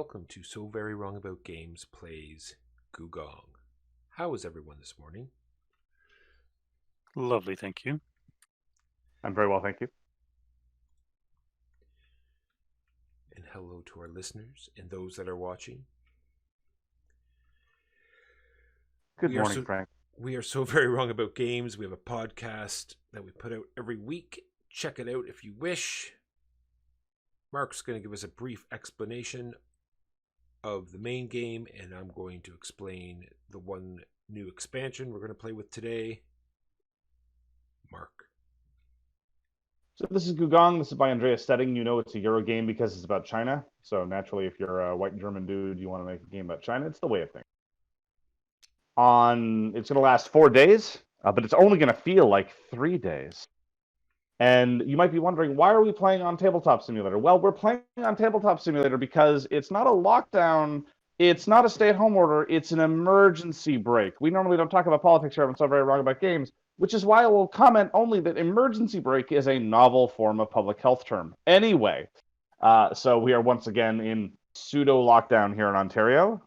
welcome to So Very Wrong About Games Plays Gugong. How is everyone this morning? Lovely, thank you. I'm very well, thank you. And hello to our listeners and those that are watching. Good morning, Frank. We are So Very Wrong About Games. We have a podcast that we put out every week. Check it out if you wish. Mark's going to give us a brief explanation of the main game, and I'm going to explain the one new expansion we're going to play with today. Mark. So this is Gugong. This is by Andreas Setting. You know it's a Euro game because it's about China. So naturally, if you're a white German dude, you want to make a game about China. It's the way of things. It's going to last 4 days, but it's only going to feel like 3 days. And you might be wondering, why are we playing on Tabletop Simulator? Well, we're playing on Tabletop Simulator because it's not a lockdown, it's not a stay-at-home order, it's an emergency break. We normally don't talk about politics here, I'm so very wrong about games, which is why I will comment only that emergency break is a novel form of public health term. Anyway, so we are once again in pseudo-lockdown here in Ontario.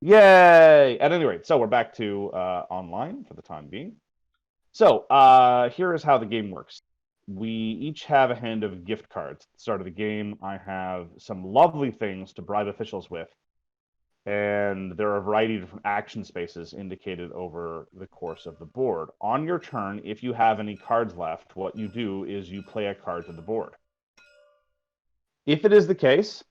Yay! At any rate, so we're back to online for the time being. So here is how the game works. We each have a hand of gift cards. At the start of the game, I have some lovely things to bribe officials with, and there are a variety of different action spaces indicated over the course of the board. On your turn, if you have any cards left, what you do is you play a card to the board. If it is the case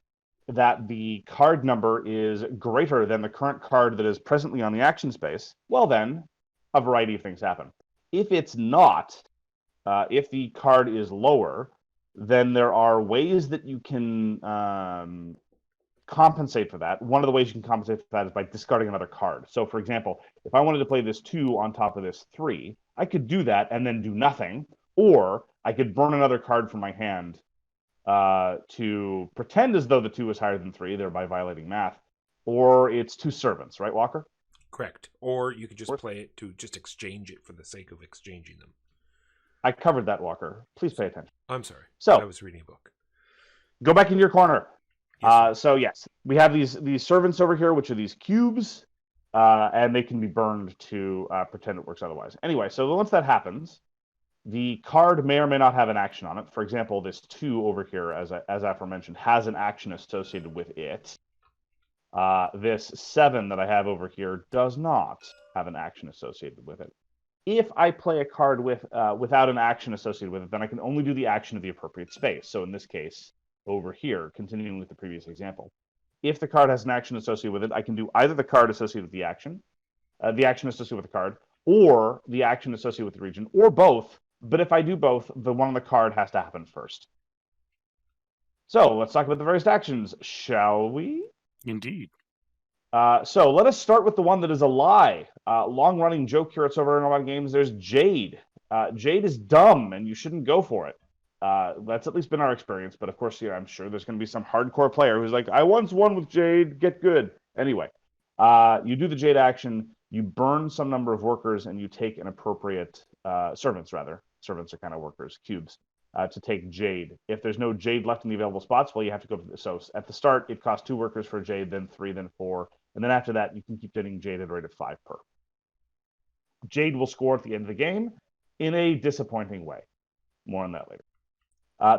that the card number is greater than the current card that is presently on the action space, well then, a variety of things happen. If it's not, if the card is lower, then there are ways that you can compensate for that. One of the ways you can compensate for that is by discarding another card. So, for example, if I wanted to play this 2 on top of this 3, I could do that and then do nothing, or I could burn another card from my hand to pretend as though the 2 is higher than 3, thereby violating math, or it's 2 servants, right, Walker? Correct. Or you could just play it to just exchange it for the sake of exchanging them. I covered that, Walker. Please pay attention. I'm sorry. So I was reading a book. Go back into your corner. Yes, so yes, we have these servants over here, which are these cubes, and they can be burned to pretend it works otherwise. Anyway, so once that happens, the card may or may not have an action on it. For example, this 2 over here, as aforementioned, has an action associated with it. This 7 that I have over here does not have an action associated with it. If I play a card without an action associated with it, then I can only do the action of the appropriate space. So in this case, over here, continuing with the previous example, if the card has an action associated with it, I can do either the card associated with the action associated with the card, or the action associated with the region, or both. But if I do both, the one on the card has to happen first. So let's talk about the various actions, shall we? Indeed. So let us start with the one that is a lie. Long-running joke here at So Very Wrong About Games. There's Jade. Jade is dumb, and you shouldn't go for it. That's at least been our experience. But of course, yeah, I'm sure there's going to be some hardcore player who's like, I once won with Jade. Get good. Anyway, you do the Jade action. You burn some number of workers, and you take an appropriate servants, rather. Servants are kind of workers, cubes. To take Jade. If there's no Jade left in the available spots, well, you have to go to so at the start, it costs 2 workers for Jade, then 3, then 4. And then after that, you can keep getting Jade at a rate of 5 per. Jade will score at the end of the game in a disappointing way. More on that later.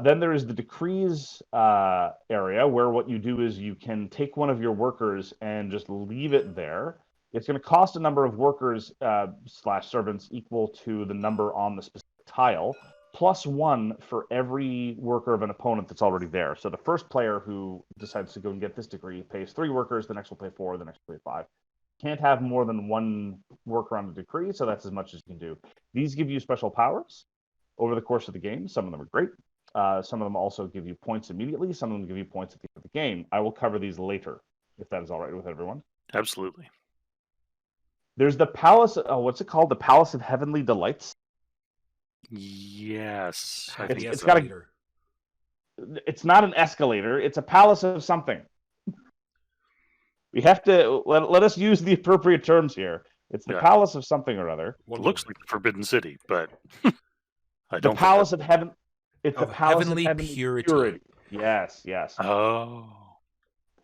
Then there is the decrees area, where what you do is you can take one of your workers and just leave it there. It's going to cost a number of workers / servants equal to the number on the specific tile, plus 1 for every worker of an opponent that's already there. So the first player who decides to go and get this degree pays 3 workers, the next will pay 4, the next will pay 5. Can't have more than 1 worker on the decree, so that's as much as you can do. These give you special powers over the course of the game. Some of them are great. Some of them also give you points immediately. Some of them give you points at the end of the game. I will cover these later, if that is all right with everyone. Absolutely. There's the Palace, what's it called? The Palace of Heavenly Delights? Yes. It's got it's not an escalator. It's a palace of something. We have to let us use the appropriate terms here. It's the palace of something or other. Well, it looks like the Forbidden City, but I the don't. Palace of Heaven. It's of the Palace Heavenly of Heavenly Purity. Yes, yes. Oh.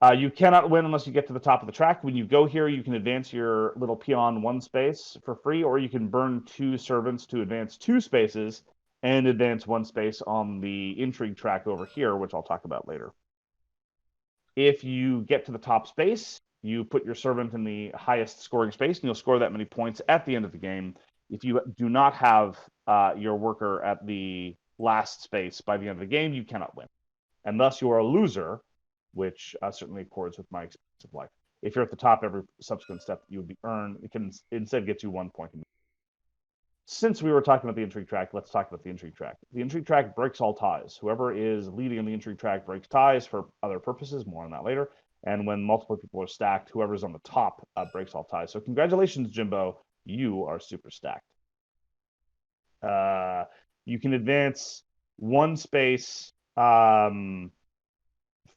You cannot win unless you get to the top of the track. When you go here, you can advance your little peon 1 space for free, or you can burn 2 servants to advance 2 spaces and advance 1 space on the intrigue track over here, which I'll talk about later. If you get to the top space, you put your servant in the highest scoring space, and you'll score that many points at the end of the game. If you do not have your worker at the last space by the end of the game, you cannot win. And thus you are a loser, which certainly accords with my experience of life. If you're at the top every subsequent step, you would be earned. It can instead get you 1 point. Since we were talking about the intrigue track, let's talk about the intrigue track. The intrigue track breaks all ties. Whoever is leading on the intrigue track breaks ties for other purposes. More on that later. And when multiple people are stacked, whoever's on the top breaks all ties. So congratulations, Jimbo. You are super stacked. You can advance 1 space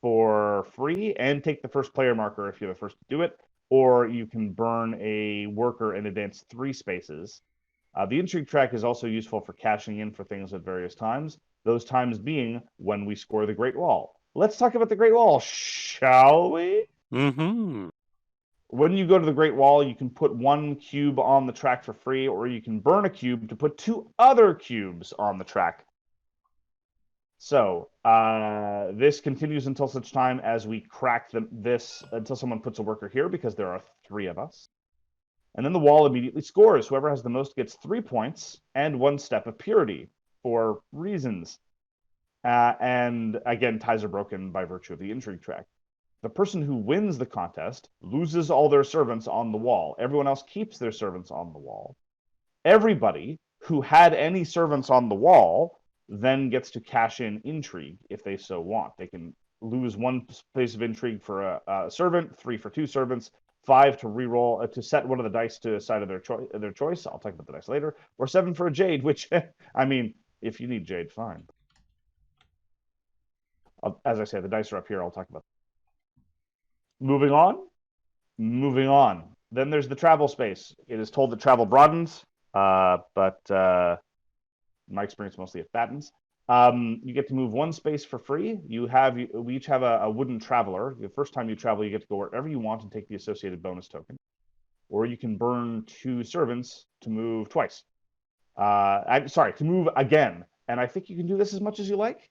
for free and take the first player marker if you're the first to do it, or you can burn a worker and advance 3 spaces. The intrigue track is also useful for cashing in for things at various times, those times being when we score the Great Wall. Let's talk about the Great Wall, shall we? Mm-hmm. When you go to the Great Wall, you can put 1 cube on the track for free, or you can burn a cube to put 2 other cubes on the track. So this continues until such time as we crack until someone puts a worker here, because there are 3 of us. And then the wall immediately scores. Whoever has the most gets 3 points and 1 step of purity for reasons. And again, ties are broken by virtue of the intrigue track. The person who wins the contest loses all their servants on the wall. Everyone else keeps their servants on the wall. Everybody who had any servants on the wall then gets to cash in intrigue if they so want. They can lose 1 space of intrigue for a servant, 3 for 2 servants, 5 to reroll to set one of the dice to a side of their choice. I'll talk about the dice later. Or 7 for a jade, which I mean, if you need jade, fine. As I say, the dice are up here. I'll talk about. Moving on. Then there's the travel space. It is told that travel broadens, but in my experience, mostly it fattens. You get to move 1 space for free. We each have a wooden traveler. The first time you travel, you get to go wherever you want and take the associated bonus token. Or you can burn 2 servants to move twice. To move again. And I think you can do this as much as you like.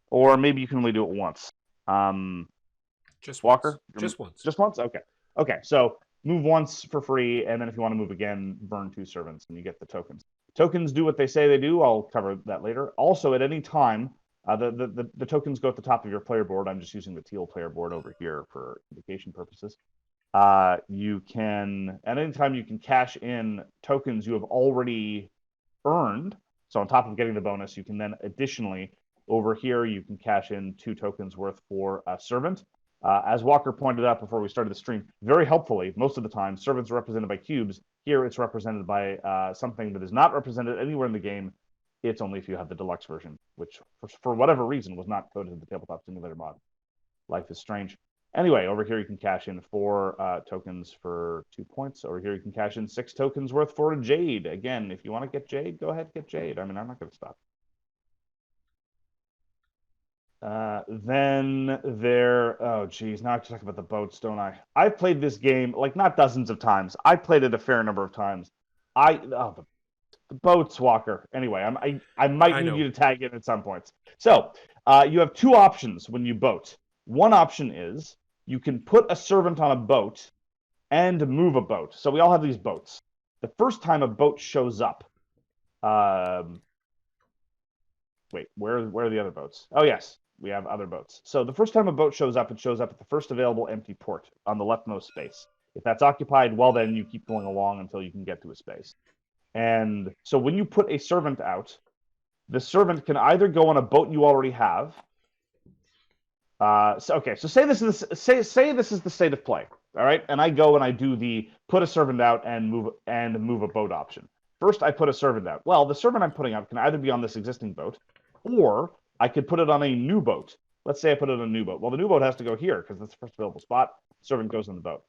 Or maybe you can only do it once. Just Walker? once. Just once. Just once? Okay, so move once for free, and then if you want to move again, burn 2 servants, and you get the tokens. Tokens do what they say they do. I'll cover that later. Also, at any time, the tokens go at the top of your player board. I'm just using the teal player board over here for indication purposes. You can, at any time, you can cash in tokens you have already earned. So on top of getting the bonus, you can then additionally, over here, you can cash in 2 tokens worth for a servant. As Walker pointed out before we started the stream, very helpfully, most of the time, servants are represented by cubes. Here, it's represented by something that is not represented anywhere in the game. It's only if you have the deluxe version, which, for whatever reason, was not coded in the Tabletop Simulator mod. Life is strange. Anyway, over here, you can cash in 4 tokens for 2 points. Over here, you can cash in 6 tokens worth for a jade. Again, if you want to get jade, go ahead and get jade. I mean, I'm not going to stop. Then oh geez, now I have to talk about the boats, don't I? I've played this game, like, not dozens of times. I played it a fair number of times. The boats, Walker. Anyway, I might need you to tag in at some points. So, you have 2 options when you boat. One option is you can put a servant on a boat and move a boat. So we all have these boats. The first time a boat shows up, wait, where are the other boats? Oh yes. We have other boats. So the first time a boat shows up, it shows up at the first available empty port on the leftmost space. If that's occupied, well, then you keep going along until you can get to a space. And so when you put a servant out, the servant can either go on a boat you already have. So say this is the state of play, all right? And I go and I do the put a servant out and move a boat option. First, I put a servant out. Well, the servant I'm putting out can either be on this existing boat, or I could put it on a new boat. Let's say I put it on a new boat. Well, the new boat has to go here because that's the first available spot. Servant goes on the boat.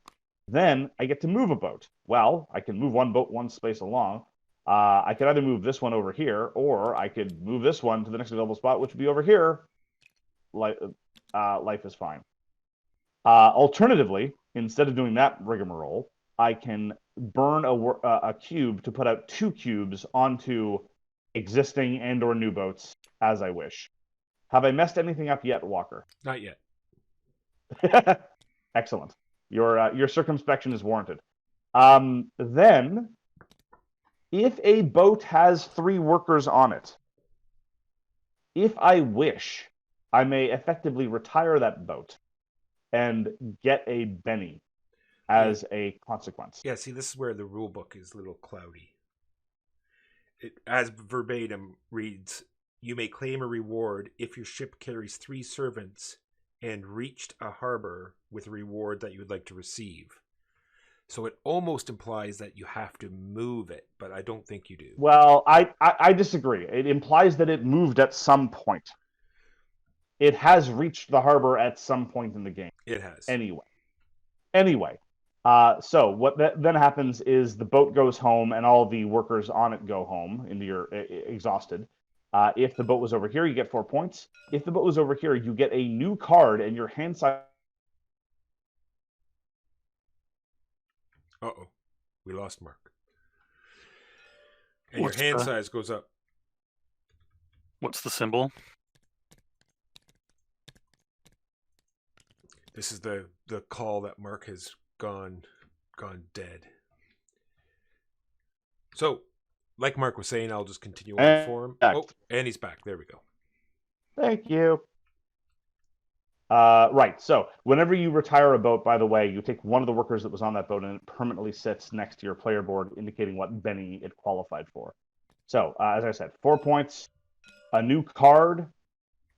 Then I get to move a boat. Well, I can move one boat 1 space along. I could either move this one over here, or I could move this one to the next available spot, which would be over here. Life is fine. Alternatively, instead of doing that rigmarole, I can burn a cube to put out 2 cubes onto existing and or new boats as I wish. Have I messed anything up yet, Walker? Not yet. Excellent. Your circumspection is warranted. Then, if a boat has 3 workers on it, if I wish, I may effectively retire that boat and get a Benny as a consequence. Yeah, see, this is where the rule book is a little cloudy. It, as verbatim, reads, you may claim a reward if your ship carries 3 servants and reached a harbor with a reward that you would like to receive. So it almost implies that you have to move it, but I don't think you do. Well, I disagree. It implies that it moved at some point. It has reached the harbor at some point in the game. It has. Anyway, so what then happens is the boat goes home and all the workers on it go home into your exhausted. If the boat was over here, you get 4 points. If the boat was over here, you get a new card and your hand size. Uh-oh. We lost Mark. And What's your hand the- size goes up. What's the symbol? This is the call that Mark has gone dead. So, like Mark was saying, I'll just continue on for him. Back. Oh, and he's back. There we go. Thank you. Right. So whenever you retire a boat, by the way, you take one of the workers that was on that boat and it permanently sits next to your player board, indicating what Benny it qualified for. So, as I said, 4 points, a new card.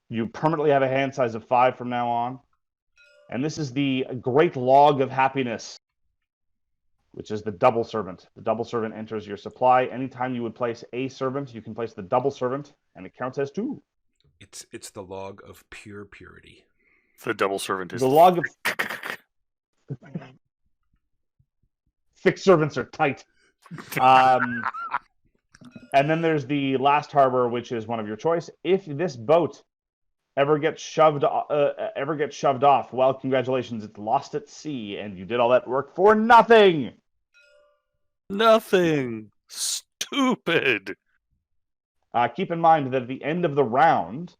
You permanently have a hand size of 5 from now on. And this is the Great Log of Happiness, which is the double servant. The double servant enters your supply. Anytime you would place a servant, you can place the double servant, and it counts as 2. It's the log of pure purity. The double servant is The log of thick servants are tight. And then there's the last harbor, which is one of your choice. If this boat ever gets shoved off, well, congratulations, it's lost at sea, and you did all that work for nothing. nothing. Stupid. Keep in mind that at the end of the round,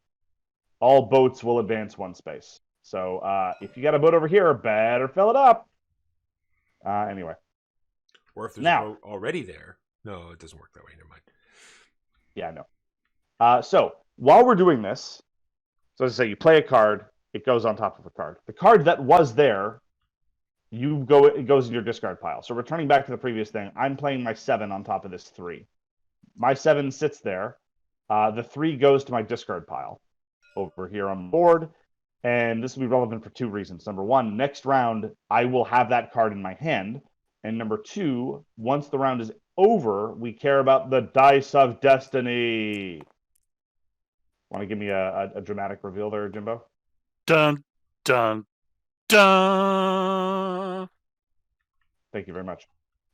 all boats will advance 1 space. So if you got a boat over here, better fill it up. Anyway. Or if there's Now- a boat already there. No, it doesn't work that way. Never mind. Yeah, no. So while we're doing this, so as I say, you play a card, it goes on top of a card. The card that was there, it goes in your discard pile. So returning back to the previous thing, I'm playing my 7 on top of this 3. My 7 sits there. The 3 goes to my discard pile over here on the board. And this will be relevant for 2 reasons. Number 1, next round, I will have that card in my hand. And number 2, once the round is over, we care about the Dice of Destiny. Want to give me a dramatic reveal there, Jimbo? Dun, dun, dun. Thank you very much.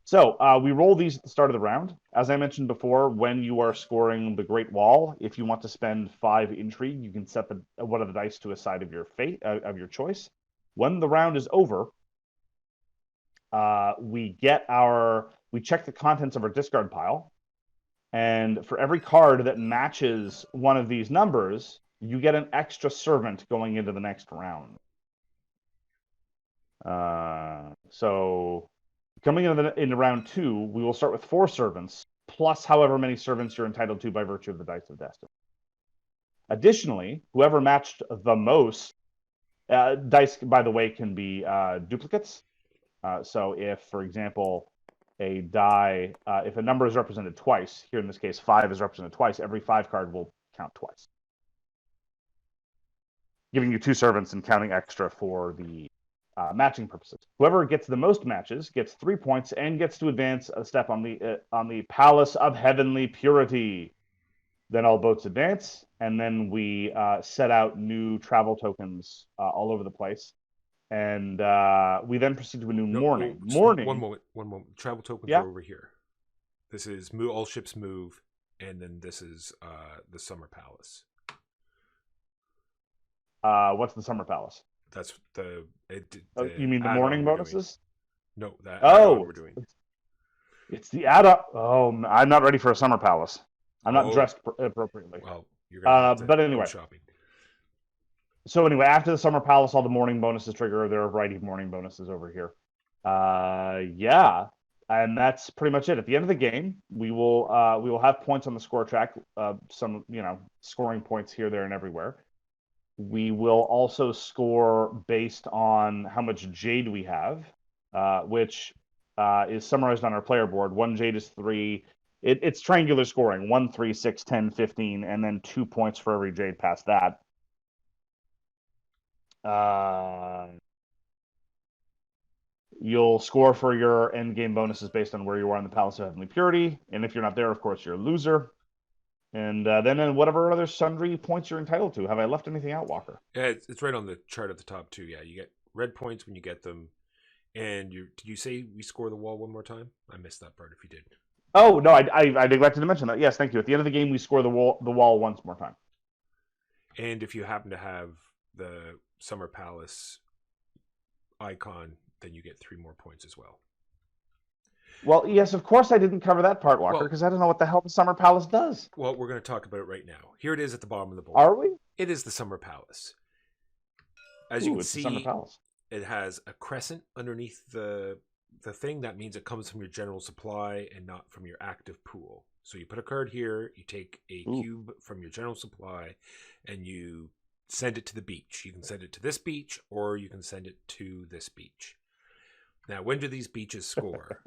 So we roll these at the start of the round. As I mentioned before, when you are scoring the Great Wall, if you want to spend 5 intrigue, you can set one of the dice to a side of your of your choice. When the round is over, we check the contents of our discard pile, and for every card that matches one of these numbers, you get an extra servant going into the next round. So coming into round 2, we will start with 4 servants, plus however many servants you're entitled to by virtue of the Dice of Destiny. Additionally, whoever matched the most, dice, by the way, can be duplicates. So if, for example, if a number is represented twice, here in this case 5 is represented twice, every 5 card will count twice, giving you 2 servants and counting extra for the matching purposes. Whoever gets the most matches gets 3 points and gets to advance a step on the Palace of Heavenly Purity. Then all boats advance, and then we set out new travel tokens all over the place. And we then proceed to a new morning. One moment. Travel tokens Yeah. are over here. This is all ships move, and then this is the Summer Palace. What's the Summer Palace? That's the You mean the add-on morning we're doing. bonuses? No, the add-on Oh, we're doing. it's the add-on. Oh, I'm not ready for a summer palace. I'm not dressed appropriately. Well, you're gonna have to But go anyway, shopping. so anyway, after the summer palace, all the morning bonuses trigger. There are a variety of morning bonuses over here. Yeah, and that's pretty much it. At the end of the game, we will have points on the score track. Some scoring points here, there, and everywhere. We will also score based on how much jade we have, which is summarized on our player board. 1 jade is 3. It's triangular scoring: 1, 3, 6, 10, 15, and then 2 points for every jade past that. You'll score for your end game bonuses based on where you are in the Palace of Heavenly Purity, and if you're not there, of course, you're a loser. And then in whatever other sundry points you're entitled to. Have I left anything out, Walker? Yeah, it's right on the chart at the top too. Yeah, you get red points when you get them. And did you say we score the wall one more time? I missed that part if you did. Oh no, I neglected to mention that. Yes, thank you. At the end of the game, we score the wall once more time. And if you happen to have the Summer Palace icon, then you get 3 more points as well. Well, yes, of course I didn't cover that part, Walker, because I don't know what the hell the Summer Palace does. Well, we're going to talk about it right now. Here it is at the bottom of the board. Are we? It is the Summer Palace. As you can see, the Summer Palace. It has a crescent underneath the thing. That means it comes from your general supply and not from your active pool. So you put a card here, you take a cube from your general supply, and you send it to the beach. You can send it to this beach, or you can send it to this beach. Now, when do these beaches score?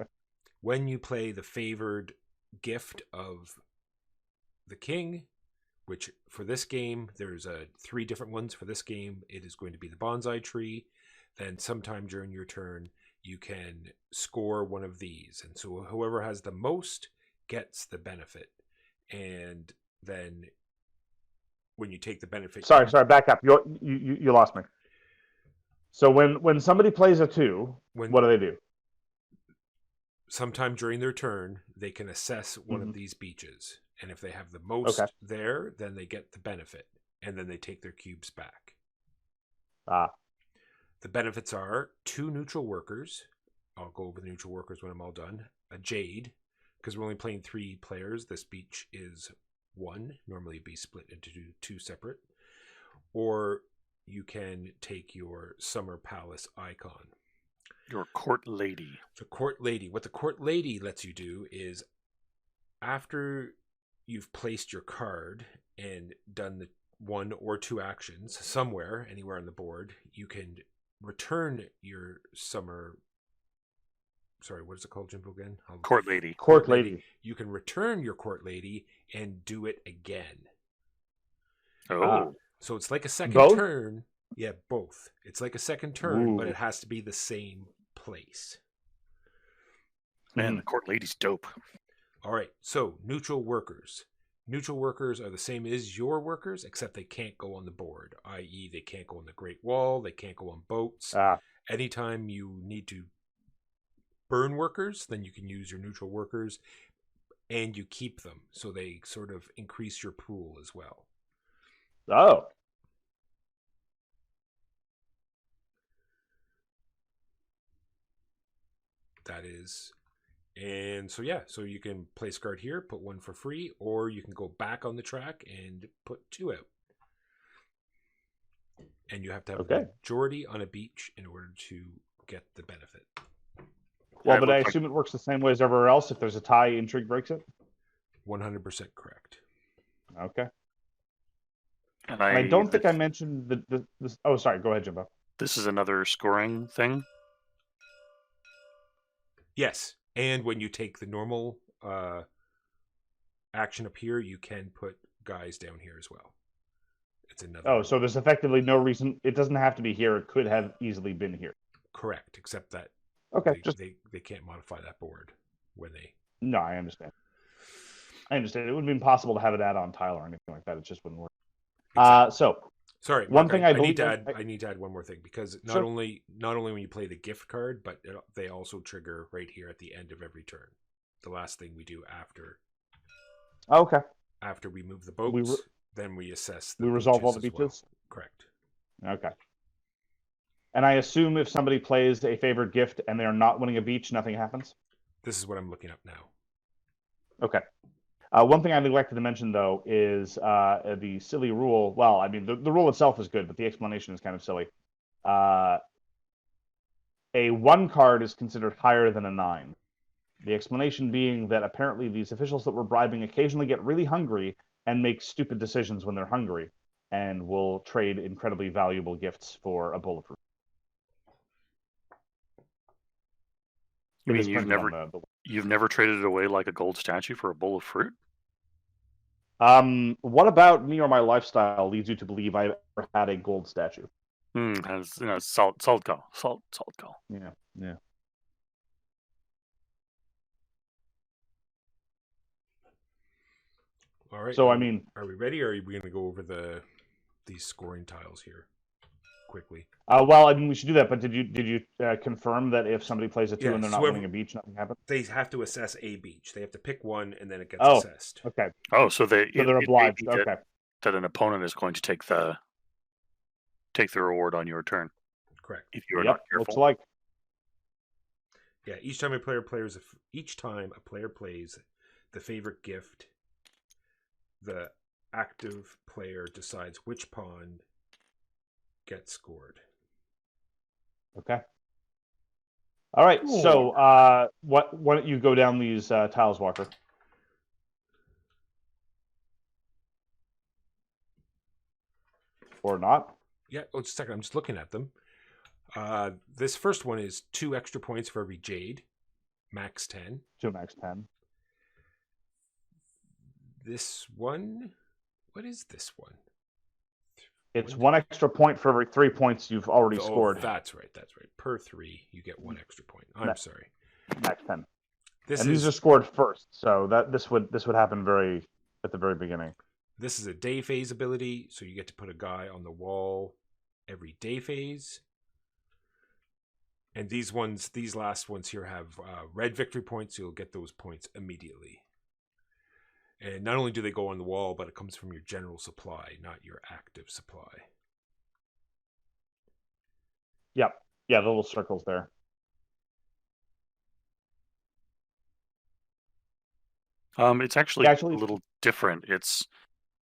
When you play the favored gift of the king, which for this game, there's 3 different ones for this game. It is going to be the bonsai tree. Then sometime during your turn, you can score one of these. And so whoever has the most gets the benefit. And then when you take the benefit... Sorry, back up. You lost me. So when somebody plays a 2, what do they do? Sometime during their turn, they can assess one of these beaches. And if they have the most there, then they get the benefit. And then they take their cubes back. The benefits are 2 neutral workers. I'll go over the neutral workers when I'm all done. A jade, because we're only playing 3 players. This beach is 1. Normally it'd be split into 2 separate. Or you can take your Summer Palace icon. Your court lady. The court lady. What the court lady lets you do is, after you've placed your card and done the 1 or 2 actions somewhere, anywhere on the board, you can return your summer... Sorry, what is it called, Jimbo, again? Court lady. Court lady. You can return your court lady and do it again. Oh. So it's like a second turn. Yeah, both. It's like a second turn, but Ooh. it has to be the same place. Man, the court lady's dope. All right, so neutral workers. Neutral workers are the same as your workers, except they can't go on the board, i.e. they can't go on the Great Wall, they can't go on boats. Anytime you need to burn workers, then you can use your neutral workers, and you keep them, so they sort of increase your pool as well. Oh. That is... And so, yeah, so you can place card here, put 1 for free, or you can go back on the track and put 2 out. And you have to have a majority on a beach in order to get the benefit. Well, but I assume it works the same way as everywhere else. If there's a tie, intrigue breaks it? 100% correct. Okay. And I don't think I mentioned this. Oh, sorry. Go ahead, Jimbo. This is another scoring thing? Yes. And when you take the normal action up here, you can put guys down here as well. It's another. Oh, so there's effectively no reason. It doesn't have to be here. It could have easily been here. Correct, except that they can't modify that board when they... No, I understand. It wouldn't be impossible to have it add on tile or anything like that. It just wouldn't work. Exactly. Sorry, Mark, I need to add one more thing, because not only when you play the gift card, but they also trigger right here at the end of every turn. The last thing we do after. Okay. After we move the boats, then we assess. We resolve all the beaches. Well. Correct. Okay. And I assume if somebody plays a favorite gift and they're not winning a beach, nothing happens? This is what I'm looking up now. Okay. One thing I neglected to mention, though, is the silly rule. Well, I mean, the rule itself is good, but the explanation is kind of silly. A 1 card is considered higher than a 9. The explanation being that apparently these officials that we're bribing occasionally get really hungry and make stupid decisions when they're hungry and will trade incredibly valuable gifts for a bowl of fruit. You It mean is printed on the you've never traded it away like a gold statue for a bowl of fruit? What about me or my lifestyle leads you to believe I've ever had a gold statue? Has salt call. Salt call. Yeah, yeah. All right. So I mean, are we ready, or are we going to go over these scoring tiles here quickly? well, I mean, we should do that. But did you confirm that if somebody plays a 2 Yeah, and they're so not winning a beach, nothing happens? They have to assess a beach. They have to pick one, and then it gets Oh, assessed. okay. Oh, so they're it may obliged. be Okay. that an opponent is going to take the reward on your turn Correct. if you are Yep. not careful. Looks like. Yeah, each time a player plays the favorite gift, the active player decides which pawn gets scored. Okay. All right. So, why don't you go down these tiles, Walker? Or not? Yeah. Oh, just a second. I'm just looking at them. This first one is 2 extra points for every jade, max 10. 2 max 10. This one, what is this one? It's 1 extra point for every 3 points you've already Oh, scored. That's right. Per 3, you get 1 extra point. I'm sorry. Max 10. These are scored first, so this would happen at the very beginning. This is a day phase ability, so you get to put a guy on the wall every day phase. And these last ones here have red victory points, so you'll get those points immediately. And not only do they go on the wall, but it comes from your general supply, not your active supply. Yep. Yeah, the little circles there. It's actually a little different. It's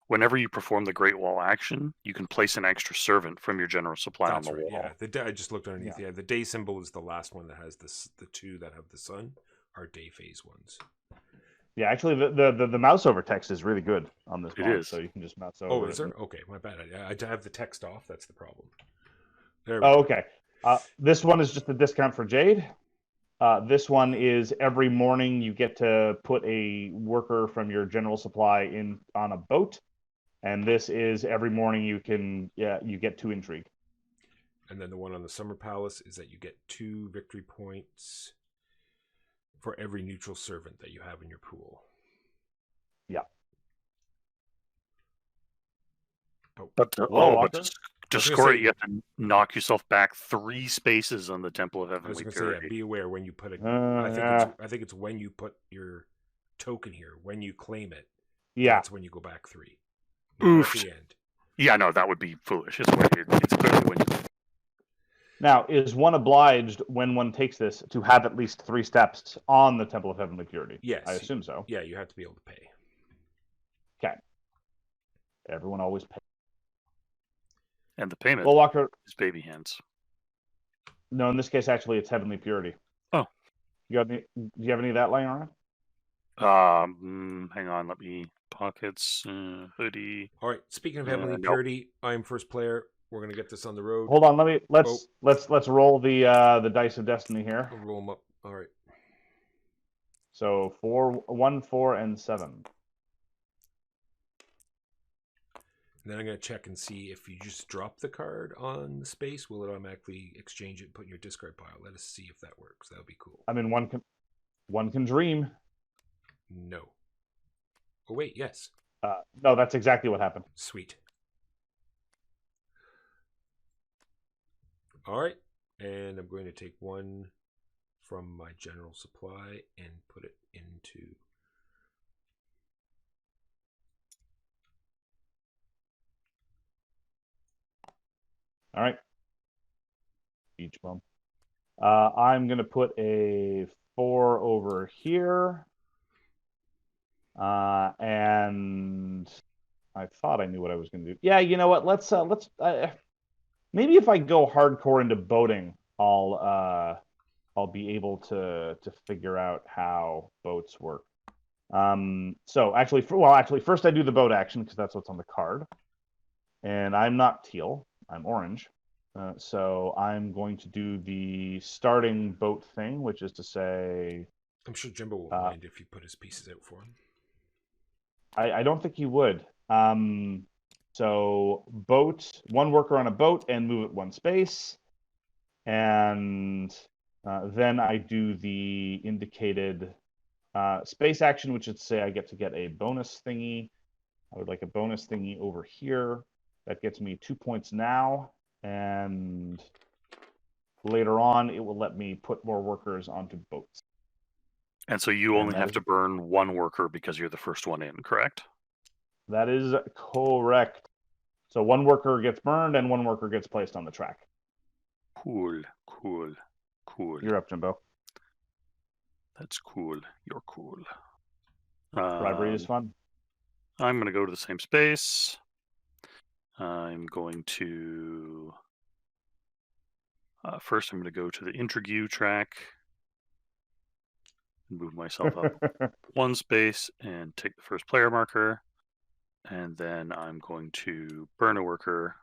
whenever you perform the Great Wall action, you can place an extra servant from your general supply on the wall. Yeah, I just looked underneath. Yeah, the day symbol is the last one that has this. The 2 that have the sun are day phase ones. Yeah, actually, the mouse over text is really good on this mod, so you can just mouse over. Oh, is there? Okay, my bad. I have the text off. That's the problem. There we go. Okay. This one is just a discount for Jade. This one is every morning you get to put a worker from your general supply on a boat, and this is every morning you get 2 intrigue. And then the one on the Summer Palace is that you get 2 victory points for every neutral servant that you have in your pool. Yeah. But to score it, you have to knock yourself back 3 spaces on the Temple of Heavenly Purity. Be aware when you put it. I think it's when you put your token here, when you claim it. Yeah, that's when you go back 3. Oof. At the end. Yeah, no, that would be foolish. It's clearly when you. Now, is one obliged when one takes this to have at least 3 steps on the Temple of Heavenly Purity? Yes, I assume so. Yeah, you have to be able to pay. Okay. Everyone always pays. And the payment Walker, is baby hands. No, in this case, actually, it's Heavenly Purity. Oh. Do you have any of that laying around? Hang on, let me pockets, hoodie. All right. Speaking of Heavenly Purity, I'm first player. We're gonna get this on the road. Hold on, let's roll the dice of destiny here. I'll roll them up. All right. So 1, 4, and 7. And then I'm gonna check and see if you just drop the card on the space, will it automatically exchange it and put in your discard pile? Let us see if that works. That would be cool. I mean, one can dream. No. Oh wait, yes. No, that's exactly what happened. Sweet. All right, and I'm going to take 1 from my general supply and put it into. All right. beach bum. I'm going to put a 4 over here. And I thought I knew what I was going to do. Yeah, you know what? Let's maybe if I go hardcore into boating, I'll be able to figure out how boats work. So actually, first I do the boat action because that's what's on the card. And I'm not teal, I'm orange. So I'm going to do the starting boat thing, which is to say... I'm sure Jimbo won't mind if you put his pieces out for him. I don't think he would. So boat, one worker on a boat and move it one space. And then I do the indicated space action, which is to say I get to get a bonus thingy. I would like a bonus thingy over here. That gets me 2 points now. And later on, it will let me put more workers onto boats. And so you only have to burn one worker because you're the first one in, correct? That is correct. So one worker gets burned and one worker gets placed on the track. Cool, cool, cool. You're up, Jimbo. That's cool. You're cool. Bribery is fun. I'm going to go to the same space. I'm going to... first, I'm going to go to the Intrigue track. Move myself up one space and take the first player marker. And then I'm going to burn a worker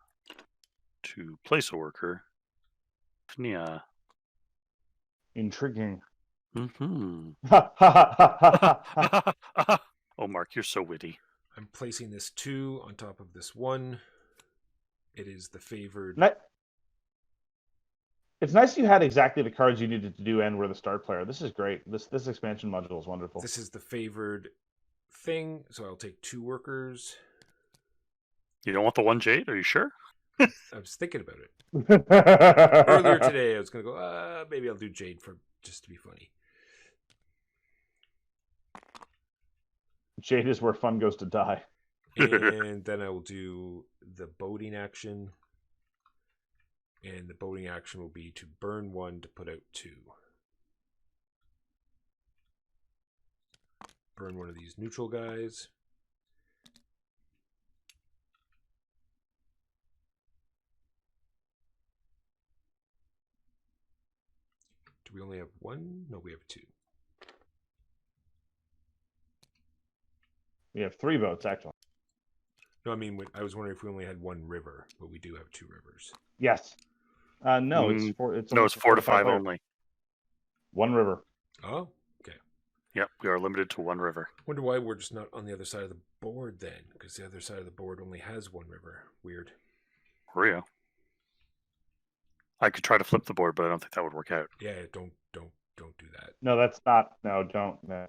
to place a worker. Yeah. Intriguing. Mm-hmm. Oh, Mark, you're so witty. I'm placing this 2 on top of this 1. It is the favored... It's nice you had exactly the cards you needed to do and were the start player. This is great. This expansion module is wonderful. This is the favored thing, so I'll take 2 workers. You don't want the 1 Jade? Are you sure? I was thinking about it. Earlier today, I was going to go, maybe I'll do Jade for just to be funny. Jade is where fun goes to die. And then I will do the boating action. And the boating action will be to burn 1 to put out 2. Burn one of these neutral guys. Do we only have 1? No, we have 2. We have 3 boats, actually. No, I mean, I was wondering if we only had 1 river, but we do have 2 rivers. Yes. No, it's 4. It's 4 to 5 only. 1 river. Oh, okay. Yep, we are limited to 1 river. Wonder why we're just not on the other side of the board then, because the other side of the board only has 1 river. Weird. Rio. I could try to flip the board, but I don't think that would work out. Yeah, don't do that. No, that's not. No, don't. No.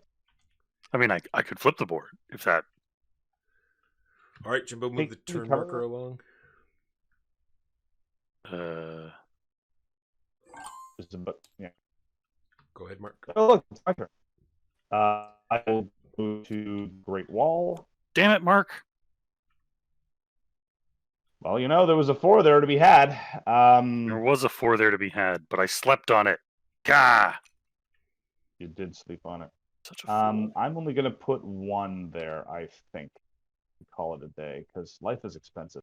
I mean, I could flip the board if that. All right, Jimbo, move the turn marker along. Yeah. Go ahead, Mark. Oh, look, it's my turn. I will move to Great Wall. Damn it, Mark. Well, you know, there was a 4 there to be had. There was a 4 there to be had, but I slept on it. Gah! You did sleep on it. Such a fool. I'm only going to put 1 there, I think. Call it a day, because life is expensive.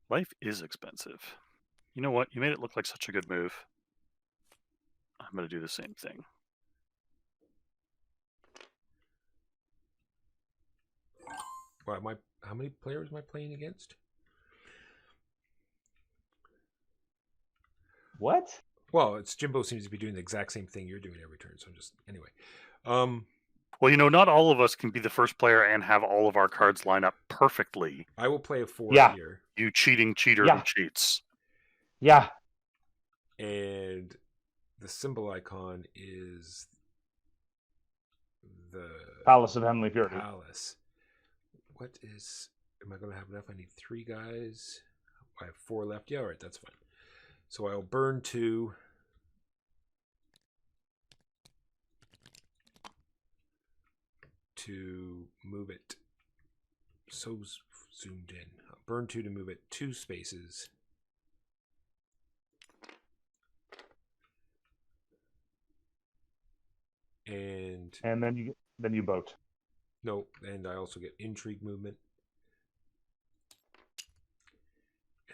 Life is expensive. You know what? You made it look like such a good move. I'm going to do the same thing. Wow, how many players am I playing against? What? Well, it's Jimbo seems to be doing the exact same thing you're doing every turn. So just anyway. Well, you know, not all of us can be the first player and have all of our cards line up perfectly. I will play a 4 here. You cheating cheater who cheats. Yeah. And the symbol icon is the Palace of Heavenly Purity. Palace. What is... Am I going to have enough? I need 3 guys. I have 4 left. Yeah, all right, that's fine. So I'll burn 2. To move it so zoomed in. I'll burn 2 to move it 2 spaces. And And then you boat. no, and I also get intrigue movement.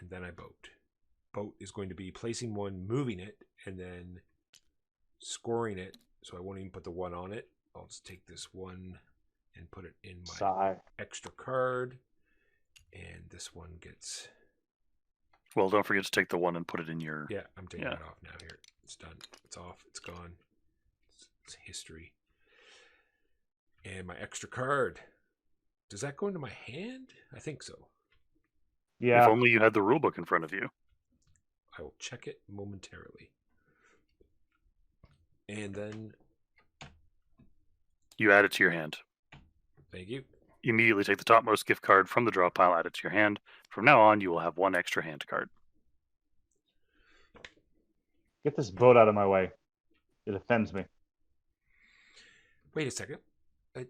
And then I boat. Boat is going to be placing one, moving it, and then scoring it. So I won't even put the 1 on it. I'll just take this 1 and put it in my Sigh. extra card. And this one gets... Well, don't forget to take the 1 and put it in your... Yeah, I'm taking it off now here. It's done. It's off. It's gone. It's history. And my extra card. Does that go into my hand? I think so. Yeah. If only you had the rulebook in front of you. I will check it momentarily. And then... You add it to your hand. Thank you. Immediately take the topmost gift card from the draw pile, add it to your hand. From now on, you will have 1 extra hand card. Get this boat out of my way. It offends me. Wait a second.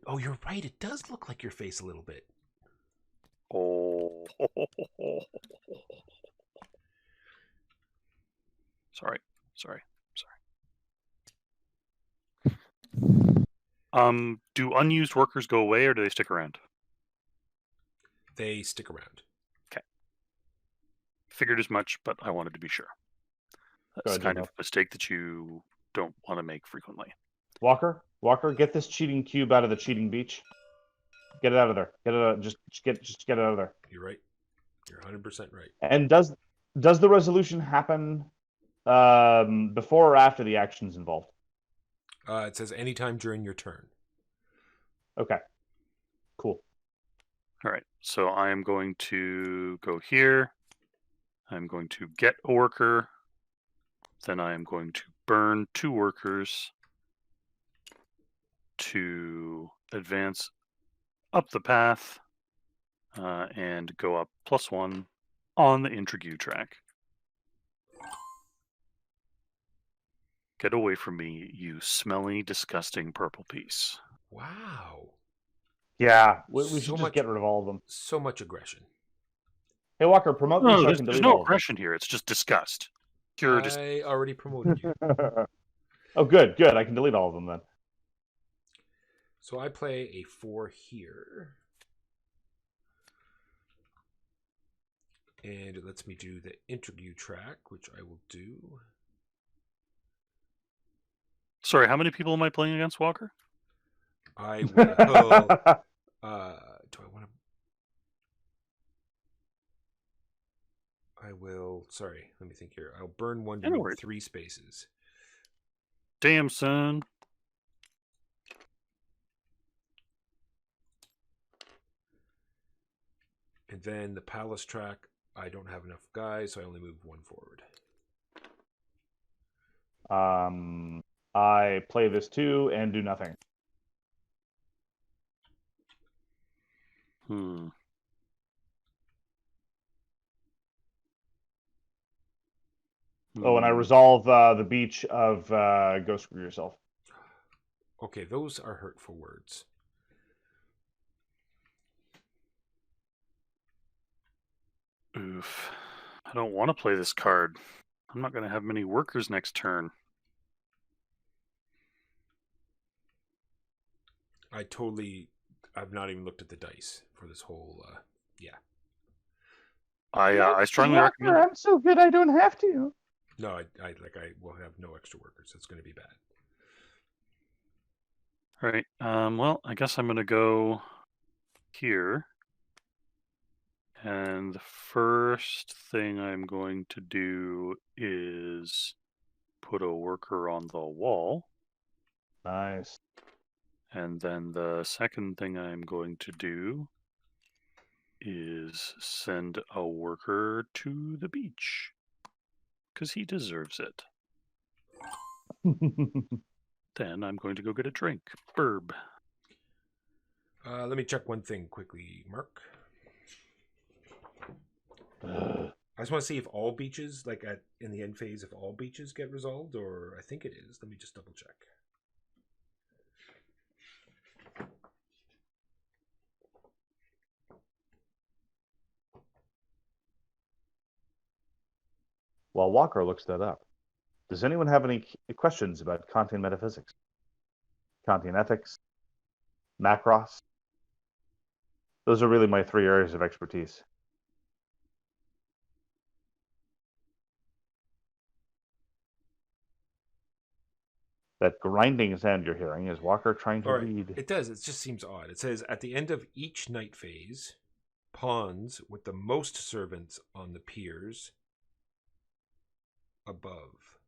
Oh, you're right. It does look like your face a little bit. Oh. Sorry. Do unused workers go away or do they stick around? They stick around. Okay. Figured as much, but I wanted to be sure. That's kind of a mistake that you don't want to make frequently. Walker, get this cheating cube out of the cheating beach. Get it out of there. Get it out. Just get it out of there. You're right. You're 100% right. And does the resolution happen before or after the actions involved? It says anytime during your turn. Okay. Cool. All right. So I am going to go here. I'm going to get a worker. Then I am going to burn 2 workers to advance up the path and go up +1 on the intrigue track. Get away from me, you smelly, disgusting purple piece. Wow. Yeah, we should So just much- get rid of all of them. So much aggression. Hey, Walker, promote me so I there's can delete no all of them. aggression here. It's just disgust. Pure disgust. I already promoted you. Oh, good. I can delete all of them then. So I play a 4 here. And it lets me do the intrigue track, which I will do. Sorry, how many people am I playing against, Walker? I will... do I want to... I will... Sorry, let me think here. I'll burn 1 to No move worries. 3 spaces. Damn, son. And then the palace track, I don't have enough guys, so I only move 1 forward. I play this too and do nothing. Oh, and I resolve the beach of go screw yourself. Okay, those are hurtful words. Oof. I don't want to play this card. I'm not going to have many workers next turn. I've not even looked at the dice for this whole, yeah. I strongly recommend it. I'm so good I don't have to. No, I will have no extra workers. It's going to be bad. All right. Well, I guess I'm going to go here. And the first thing I'm going to do is put a worker on the wall. Nice. And then the second thing I'm going to do is send a worker to the beach. Because he deserves it. Then I'm going to go get a drink. Burb. Let me check one thing quickly, Mark. I just want to see if all beaches, like in the end phase, if all beaches get resolved, or I think it is. Let me just double check. While Walker looks that up, does anyone have any questions about Kantian metaphysics? Kantian ethics, Macross. Those are really my 3 areas of expertise. That grinding sound you're hearing is Walker trying to All right. read. It does. It just seems odd. It says at the end of each night phase, pawns with the most servants on the piers above.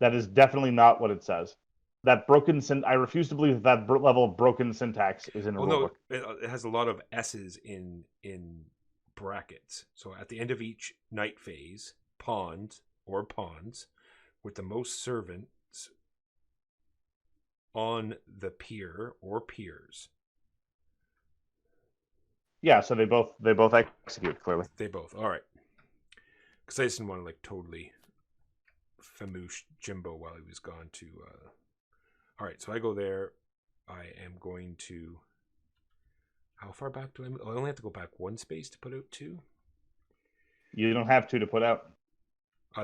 That is definitely not what it says. That broken I refuse to believe that level of broken syntax is in a Well, no, rulebook. it has a lot of S's in brackets. So at the end of each night phase, pawns with the most servants on the pier or piers. Yeah, so they both execute clearly. They both. All right. Because I just didn't want to like totally famoosh Jimbo while he was gone to. All right, so I go there. I am going to. How far back do I move? Oh, I only have to go back 1 space to put out 2. You don't have to put out.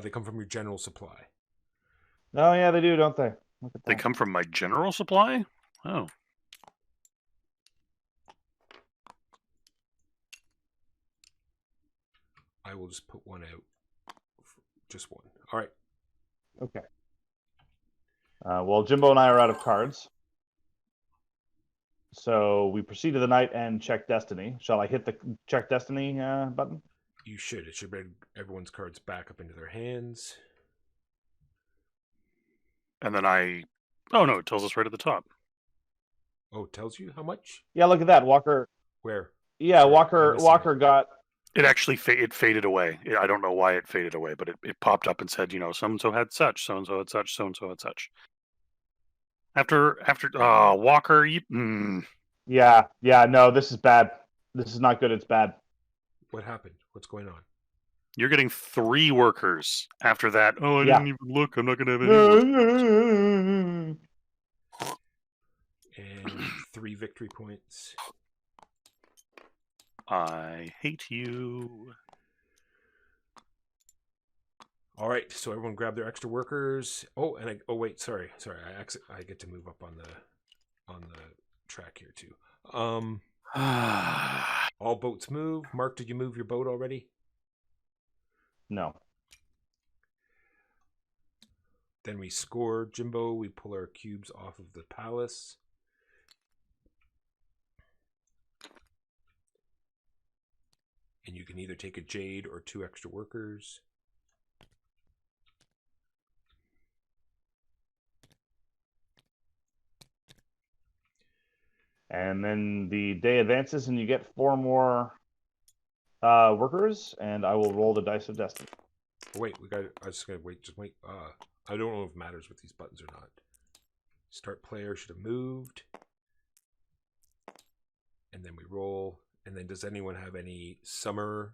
They come from your general supply. Oh yeah, they do, don't they? Look at They that. come from my general supply? Oh. I will just put 1 out. Just 1. All right. Okay. Well, Jimbo and I are out of cards. So we proceed to the night and check Destiny. Shall I hit the check Destiny button? You should. It should bring everyone's cards back up into their hands. And then oh no, it tells us right at the top. Oh, it tells you how much? Yeah, look at that. Walker. Where? Yeah, Sorry, Walker got. It actually it faded away. I don't know why it faded away, but it popped up and said, so-and-so had such, so-and-so had such, so-and-so had such. After Walker, Yeah, no, this is bad. This is not good. It's bad. What happened? What's going on? You're getting 3 workers after that. Oh, I Yeah. didn't even look. I'm not going to have any workers. And 3 victory points. I hate you. All right, so everyone grab their extra workers. Oh, and wait, sorry. I get to move up on the track here too. All boats move. Mark, did you move your boat already? No. Then we score Jimbo. We pull our cubes off of the palace. And you can either take a jade or 2 extra workers. And then the day advances and you get 4 more workers, and I will roll the dice of destiny. Wait, I just gotta wait. Just wait. I don't know if it matters with these buttons or not. Start player should have moved. And then we roll. And then does anyone have any summer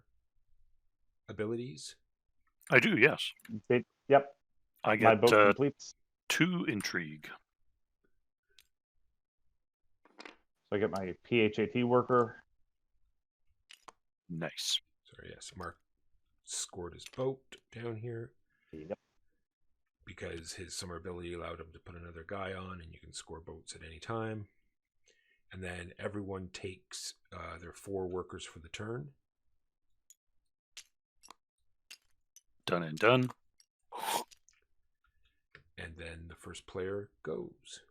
abilities? I do, yes. Yep. I My get boat completes. 2 intrigue. So I get my PHAT worker. Nice. Sorry, yes. Mark scored his boat down here. Yep. Because his summer ability allowed him to put another guy on, and you can score boats at any time. And then everyone takes their 4 workers for the turn. Done and done. And then the first player goes.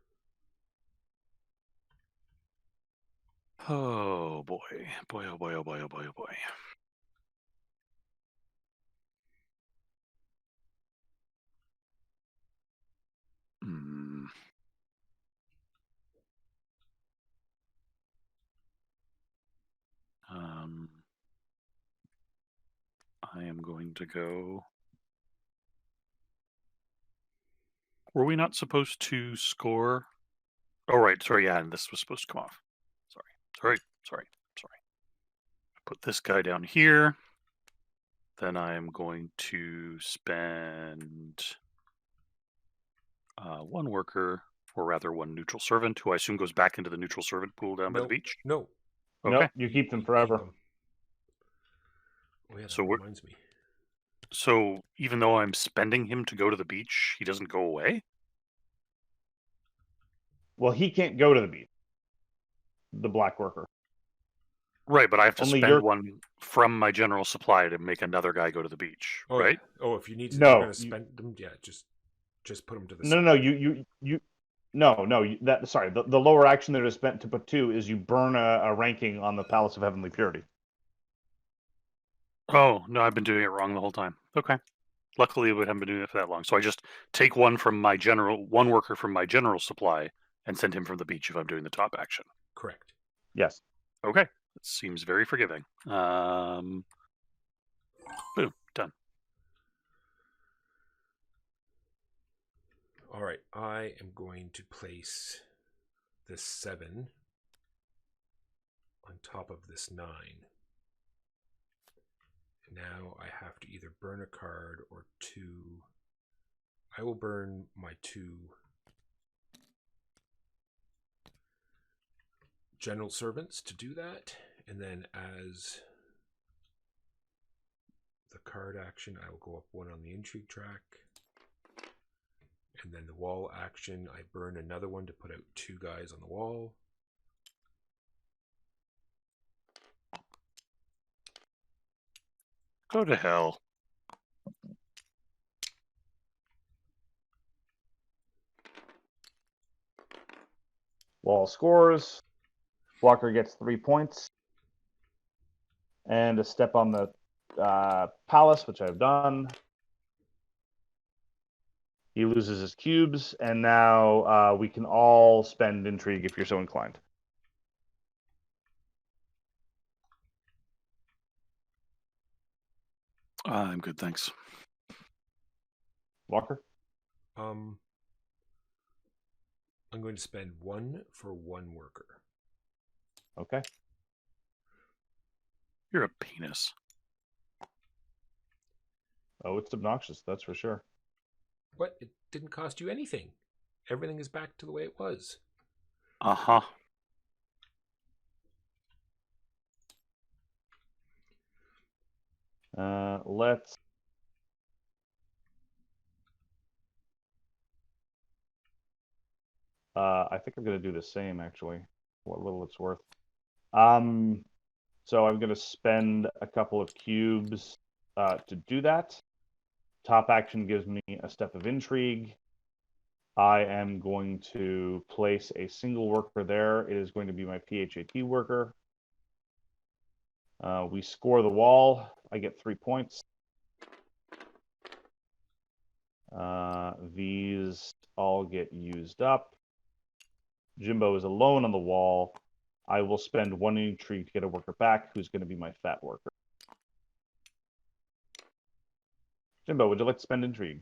Oh boy. Boy, oh boy, oh boy, oh boy, oh boy. I am going to go. Were we not supposed to score? Oh, right. Sorry. Yeah, and this was supposed to come off. Sorry. Put this guy down here. Then I am going to spend 1 worker, or rather 1 neutral servant, who I assume goes back into the neutral servant pool down by the beach. No. Okay. Nope, you keep them forever. Keep them. Oh yeah, that So reminds me. So even though I'm spending him to go to the beach, he doesn't go away? Well, he can't go to the beach. The black worker. Right, but I have to Only spend you're- one from my general supply to make another guy go to the beach, Oh, right? yeah. Oh, if you need to, No, you're going to you- spend them. Yeah, just put them to the No, side. no, sorry. The lower action that is spent to put 2 is you burn a ranking on the Palace of Heavenly Purity. Oh, no, I've been doing it wrong the whole time. Okay. Luckily, we haven't been doing it for that long. So I just take one worker from my general supply and send him from the beach if I'm doing the top action. Correct. Yes. Okay. That seems very forgiving. Boom. Done. All right, I am going to place this 7 on top of this 9. Now I have to either burn a card or 2. I will burn my 2 general servants to do that, and then as the card action, I will go up 1 on the intrigue track. And then the wall action, I burn another one to put out 2 guys on the wall. Go to hell. Wall scores. Walker gets 3 points. And a step on the Palace, which I've done. He loses his cubes, and now we can all spend intrigue if you're so inclined. I'm good, thanks. Walker? I'm going to spend 1 for 1 worker. Okay. You're a penis. Oh, it's obnoxious, that's for sure. What? It didn't cost you anything. Everything is back to the way it was. Uh-huh. Let's... I think I'm going to do the same, actually. What little it's worth. So I'm going to spend a couple of cubes to do that. Top action gives me a step of intrigue. I am going to place a single worker there. It is going to be my PHAT worker. We score the wall. I get 3 points. These all get used up. Jimbo is alone on the wall. I will spend 1 intrigue to get a worker back, who's going to be my fat worker. Jimbo, would you like to spend intrigue?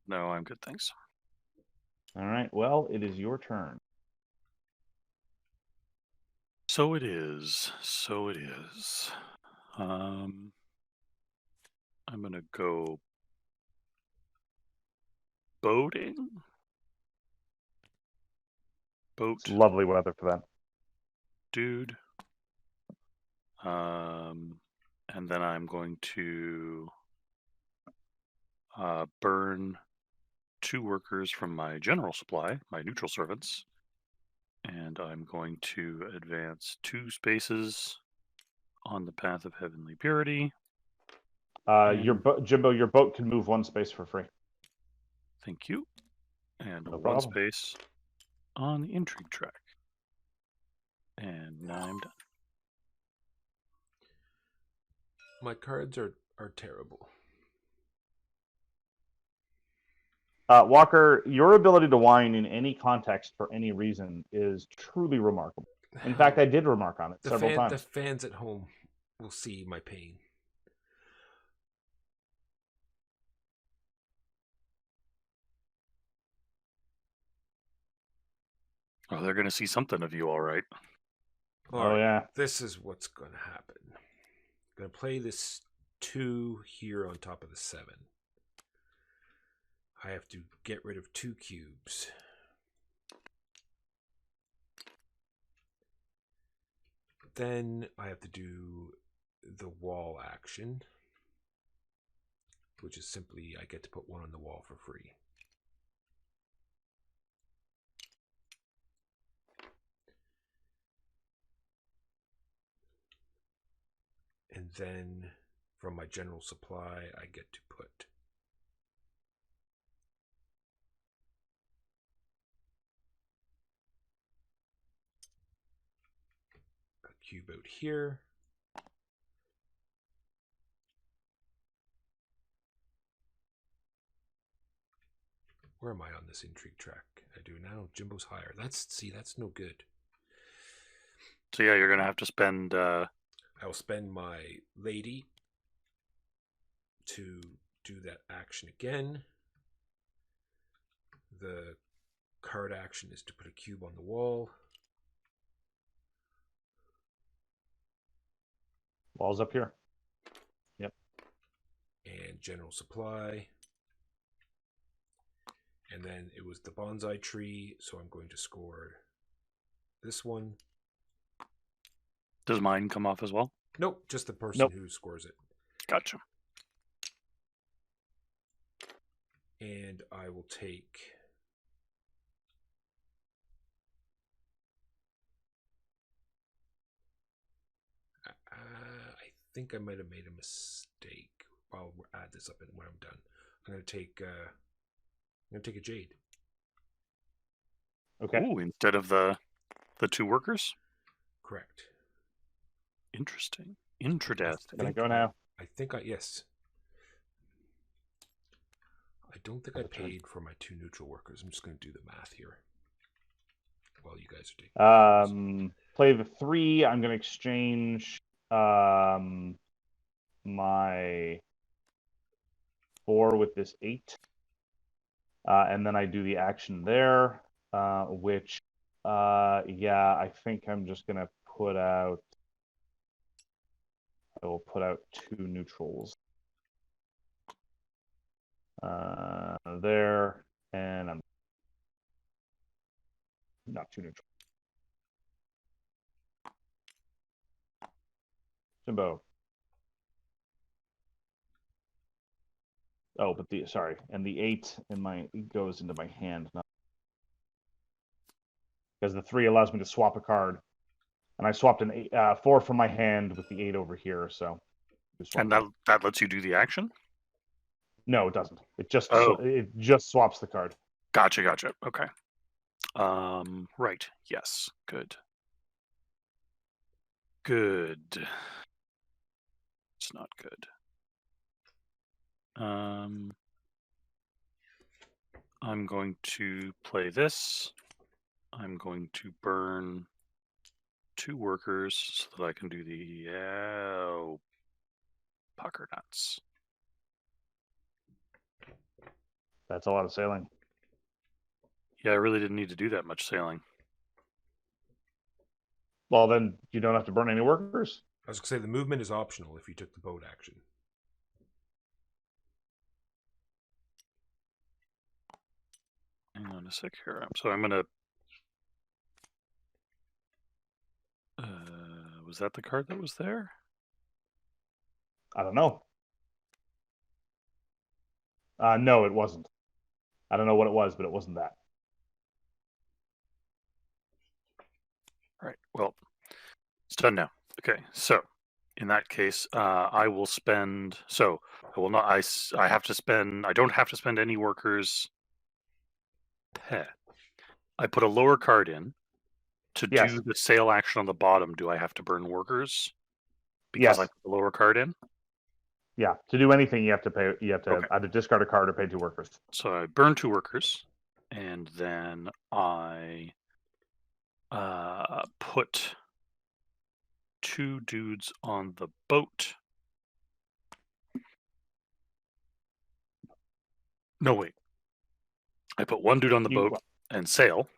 No, I'm good, thanks. All right. Well, it is your turn. So it is. So it is. I'm gonna go boating. Boat, It's lovely weather for that. dude. And then I'm going to burn 2 workers from my general supply, my neutral servants, and I'm going to advance 2 spaces on the path of heavenly purity. Jimbo, your boat can move 1 space for free. Thank you. And No 1 problem. space on the intrigue track. And now I'm done. My cards are terrible. Walker, your ability to whine in any context for any reason is truly remarkable. In fact, I did remark on it several times. The fans at home will see my pain. Oh, they're going to see something of you, all right. All right, yeah. This is what's going to happen. I'm going to play this 2 here on top of the 7. I have to get rid of 2 cubes. Then I have to do the wall action, which is simply I get to put 1 on the wall for free. And then from my general supply, I get to put a cube out here. Where am I on this intrigue track? I do now. Jimbo's higher. That's no good. So yeah, you're gonna have to spend. I'll spend my lady to do that action again. The card action is to put a cube on the wall. Wall's up here. Yep. And general supply. And then it was the bonsai tree, so I'm going to score this one. Does mine come off as well? Nope, just the person Nope. who scores it. Gotcha. And I will take I think I might have made a mistake. I'll add this up when I'm done. I'm going to take a jade. Okay. Ooh, instead of the 2 workers. Correct. Interesting. Interesting. Can I go now? I think yes. I don't think I paid for my 2 neutral workers. I'm just going to do the math here while you guys are taking. Play the 3. I'm going to exchange my 4 with this 8. And then I do the action there, which, yeah, I think I'm just going to put out. I will put out 2 neutrals. There, and I'm not 2 neutral. Jimbo. Oh, but and the 8 goes into my hand, because the 3 allows me to swap a card, and I swapped an 4 from my hand with the 8 over here. So, And that lets you do the action? No, it doesn't. It just swaps the card. Gotcha. Okay. Right. Yes. Good. It's not good. I'm going to play this. I'm going to burn 2 workers so that I can do the pucker nuts. That's a lot of sailing. Yeah, I really didn't need to do that much sailing. Well, then you don't have to burn any workers. I was going to say the movement is optional if you took the boat action. Hang on a sec here. So I'm going to... was that the card that was there? I don't know. No, it wasn't. I don't know what it was, but it wasn't that. All right. Well, it's done now. Okay. So in that case, I will spend. So I will not. I have to spend. I don't have to spend any workers. I put a lower card in to Yes. do the sail action on the bottom. Do I have to burn workers because Yes. I put the lower card in? Yeah. To do anything, you have to pay. You have to Okay. either discard a card or pay 2 workers. So I burn 2 workers, and then I put 2 dudes on the boat. No, wait. I put 1 dude on the boat and sail,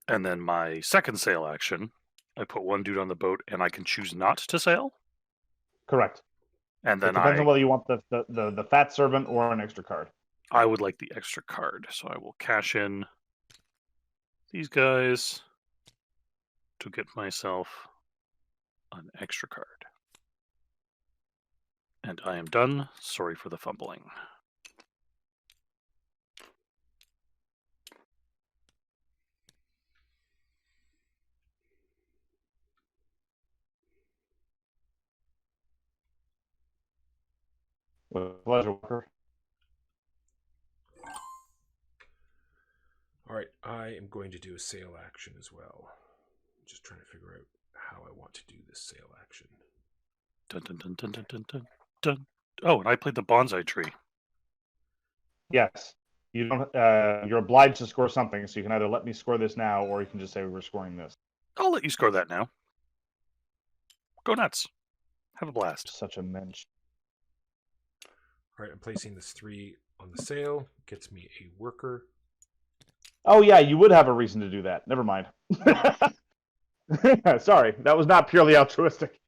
and then my second sail action, I put 1 dude on the boat, and I can choose not to sail. Correct. And then it depends on whether you want the fat servant or an extra card. I would like the extra card, so I will cash in these guys to get myself an extra card. And I am done. Sorry for the fumbling. With pleasure, Walker. All right, I am going to do a sail action as well. Just trying to figure out how I want to do this sail action. Dun, dun, dun, dun, dun, dun, dun, dun. Oh, and I played the bonsai tree. Yes. You don't. You're obliged to score something, so you can either let me score this now, or you can just say we're scoring this. I'll let you score that now. Go nuts. Have a blast. Such a mensch. All right, I'm placing this 3 on the sail. Gets me a worker. Oh yeah, you would have a reason to do that. Never mind. Sorry, that was not purely altruistic.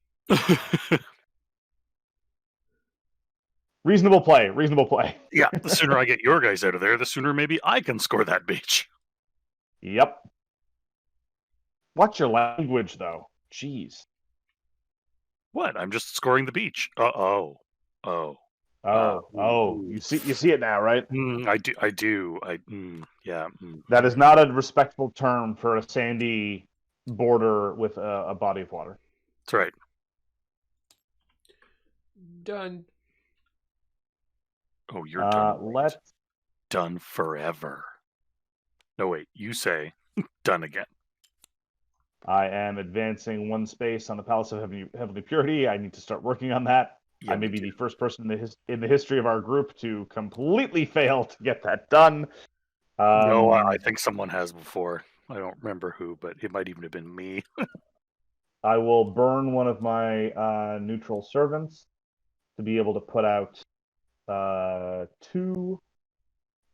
Reasonable play. Reasonable play. Yeah, the sooner I get your guys out of there, the sooner maybe I can score that beach. Yep. Watch your language, though. Jeez. What? I'm just scoring the beach. Oh. You see it now, right? I do. Yeah. That is not a respectful term for a sandy border with a body of water. That's right. Done. Oh, you're done. Let's. Done forever. No, wait. You say done again. I am advancing 1 space on the Palace of Heavenly Purity. I need to start working on that. Yeah, I may be the first person in the history of our group to completely fail to get that done. No, I think someone has before. I don't remember who, but it might even have been me. I will burn one of my neutral servants to be able to put out 2.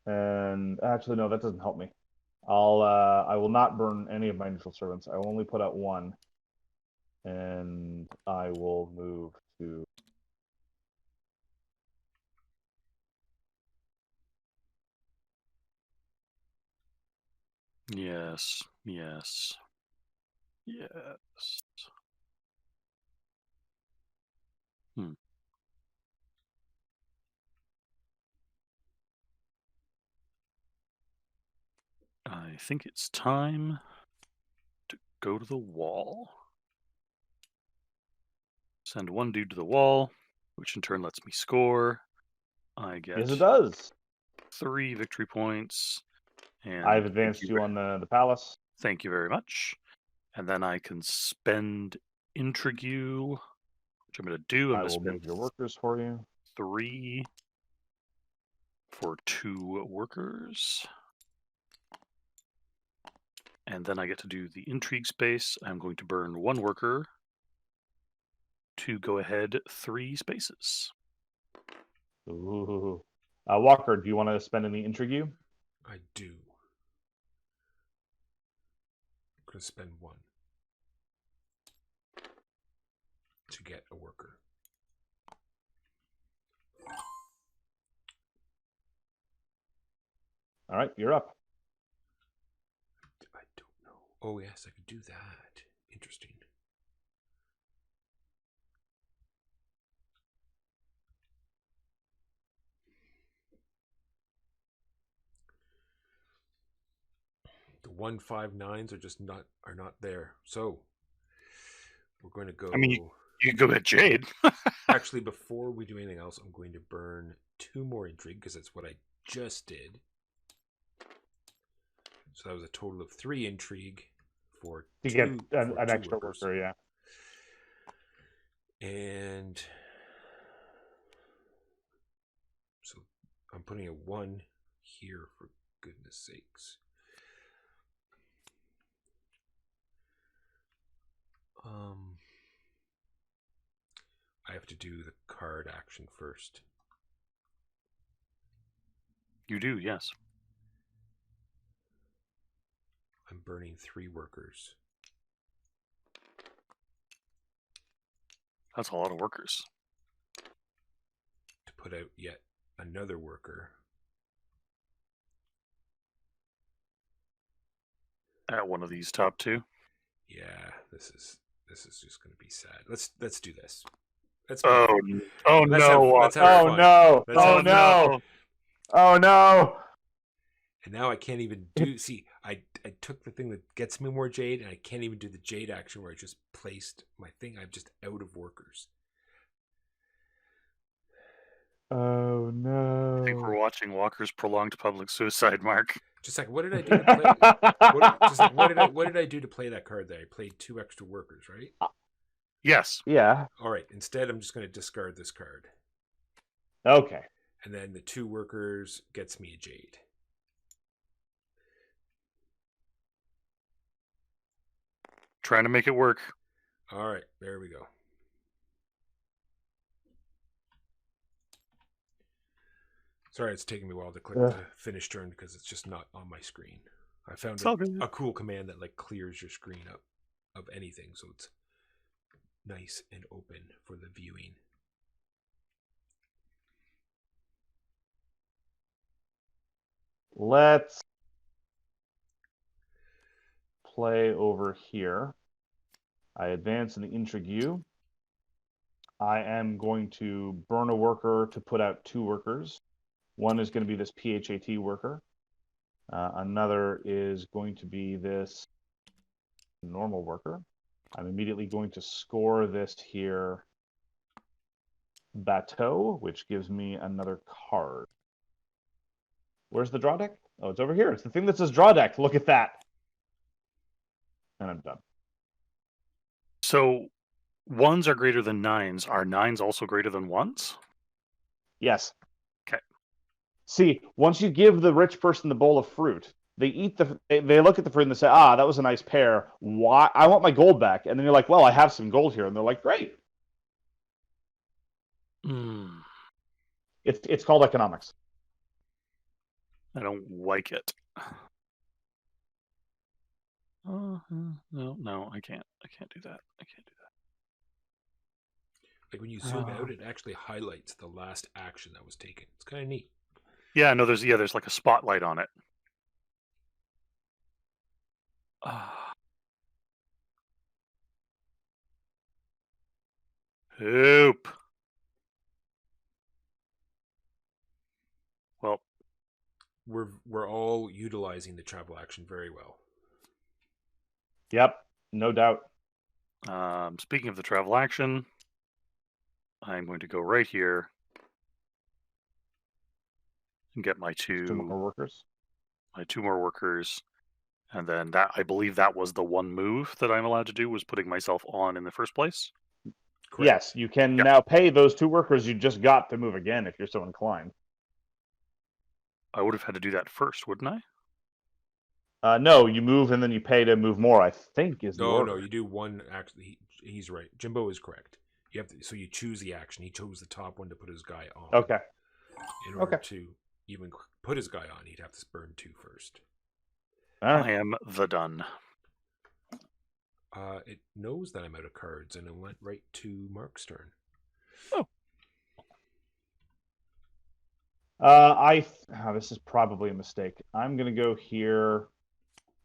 And actually, no, that doesn't help me. I will not burn any of my neutral servants. I will only put out 1, and I will move to. Yes. I think it's time to go to the wall. Send 1 dude to the wall, which in turn lets me score. I get Yes, it does. 3 victory points. And I've advanced you on the palace. Thank you very much. And then I can spend Intrigue, which I'm going to do. I will move your workers for you. 3 for 2 workers. And then I get to do the intrigue space. I'm going to burn 1 worker to go ahead 3 spaces. Ooh. Walker, do you want to spend any intrigue? I do. I'm going to spend 1 to get a worker. All right, you're up. I don't know. Oh, yes, I could do that. Interesting. The 159s are just not there. So we're going to go. I mean, you can go get Jade. Actually, before we do anything else, I'm going to burn 2 more intrigue because that's what I just did. So that was a total of 3 intrigue for to get an extra worker, yeah. And so I'm putting a 1 here for goodness sakes. I have to do the card action first. You do, yes. I'm burning 3 workers. That's a lot of workers. To put out yet another worker. At one of these top 2. Yeah, this is just going to be sad. Let's do this. No! Oh no! And now I can't even do. See, I took the thing that gets me more jade, and I can't even do the jade action where I just placed my thing. I'm just out of workers. Oh I think we're no. watching Walker's prolonged public suicide, Mark. Just like, what did I do to play? What did I do to play that card there? I played 2 extra workers, right? Yes. Yeah. All right. Instead, I'm just going to discard this card. Okay. And then the 2 workers gets me a Jade. Trying to make it work. All right. There we go. Sorry, it's taking me a while to click the finish turn because it's just not on my screen. I found a cool command that like clears your screen up of anything, so it's nice and open for the viewing. Let's play over here. I advance in the intrigue. I am going to burn a worker to put out 2 workers. One is going to be this PHAT worker. Another is going to be this normal worker. I'm immediately going to score this here Bateau, which gives me another card. Where's the draw deck? Oh, it's over here. It's the thing that says draw deck. Look at that. And I'm done. So 1s are greater than 9s. Are 9s also greater than 1s? Yes. Okay. See, once you give the rich person the bowl of fruit, they eat they look at the fruit and they say, "Ah, that was a nice pear. Why? I want my gold back." And then you're like, "Well, I have some gold here," and they're like, "Great." It's called economics. I don't like it. No, I can't. I can't do that. I can't do that. Like when you zoom out, it actually highlights the last action that was taken. It's kind of neat. Yeah, no, there's like a spotlight on it. Hoop. Well, we're all utilizing the travel action very well. Yep, no doubt. Speaking of the travel action, I'm going to go right here and get my 2 more workers. My 2 more workers, and then that I believe that was the one move that I'm allowed to do, was putting myself on in the first place. Correct. Yes, you can now pay those 2 workers you just got to move again if you're so inclined. I would have had to do that first, wouldn't I? No, you move and then you pay to move more, I think is the order. No, you do one action. He's right. Jimbo is correct. You have to, so you choose the action. He chose the top one to put his guy on. Okay. In order to even put his guy on, he'd have to burn 2 first. I am the done. It knows that I'm out of cards, and it went right to Mark's turn. Oh. This is probably a mistake. I'm going to go here,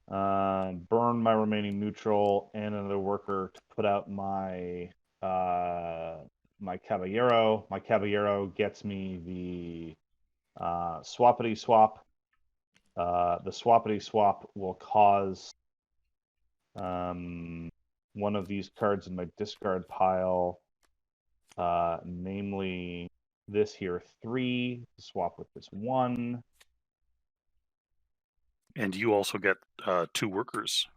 burn my remaining neutral and another worker to put out my my Caballero. My Caballero gets me the swappity swap. The swappity swap will cause one of these cards in my discard pile, namely this here 3, swap with this 1. And you also get 2 workers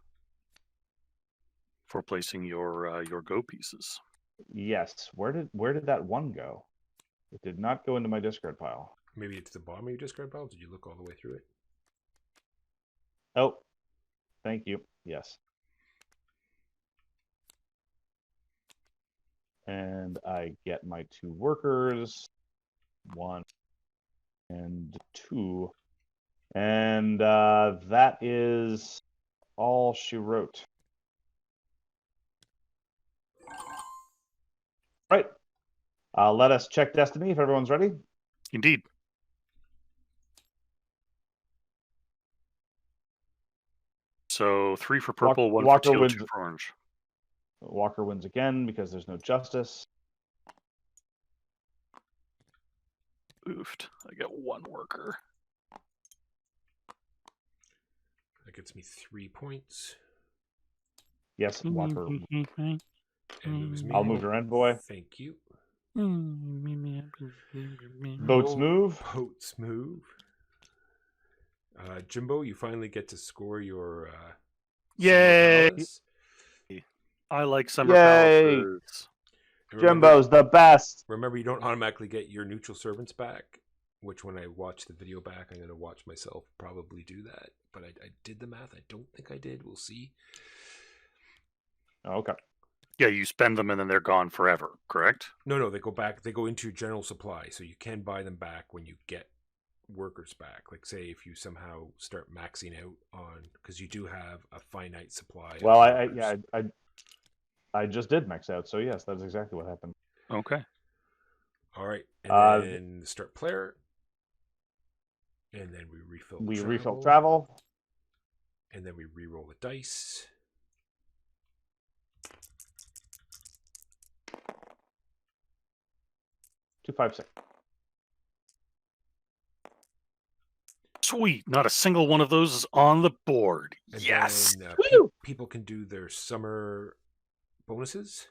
for placing your go pieces. Yes. Where did that 1 go? It did not go into my discard pile. Maybe it's the bottom of your discard pile. Did you look all the way through it? Oh, thank you. Yes. And I get my 2 workers, 1 and 2. And that is all she wrote. Right. Let us check Destiny if everyone's ready. Indeed. So 3 for purple, 1 for teal, 2 for orange. Walker wins again because there's no justice. Oofed. I get 1 worker. That gets me 3 points. Yes, Walker. And moves me. I'll move your envoy. Thank you. Boats Oh, move. Boats move. Jimbo, you finally get to score your Summer Yay! Palace. I like summer Yay! palaces. And Jimbo's the best. remember, you don't automatically get your neutral servants back, which when I watch the video back, I'm going to watch myself probably do that. But I did the math. I don't think I did. We'll see. Okay. Yeah, you spend them and then they're gone forever, correct? No, they go back. They go into general supply, so you can buy them back when you get workers back. Like, say, if you somehow start maxing out on, because you do have a finite supply. Well, of workers. I just did max out, so yes, that's exactly what happened. Okay. All right, and then start player, and then we refill. We refill travel, and then we re-roll the dice. Two, 5, 6. Sweet. Not a single one of those is on the board. And Yes. then, Woo! people can do their summer bonuses.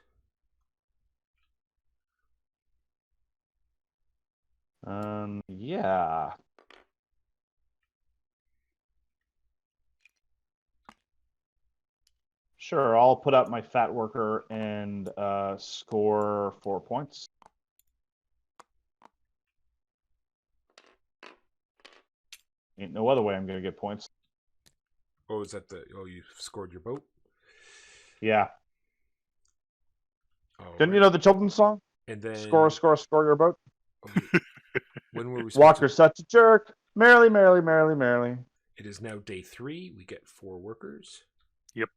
Yeah. Sure, I'll put up my fat worker and score 4 points. Ain't no other way I'm gonna get points. Oh, is that you scored your boat? Yeah. Didn't you know the children's song? And then Score your boat. When were we? Walker's such a jerk. Merrily, merrily, merrily, merrily. It is now day 3. We get 4 workers. Yep.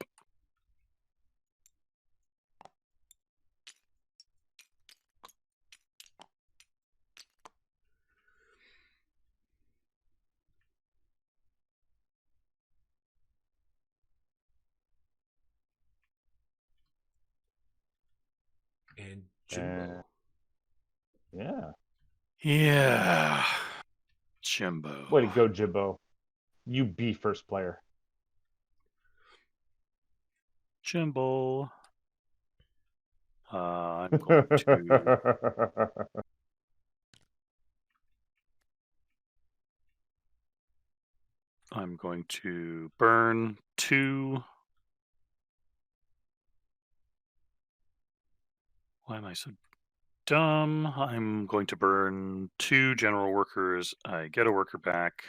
And Jimbo. Yeah. Yeah. Jimbo. Way to go, Jimbo. You be first player. Jimbo. I'm going to. I'm going to burn 2. Why am I so dumb? I'm going to burn 2 general workers. I get a worker back.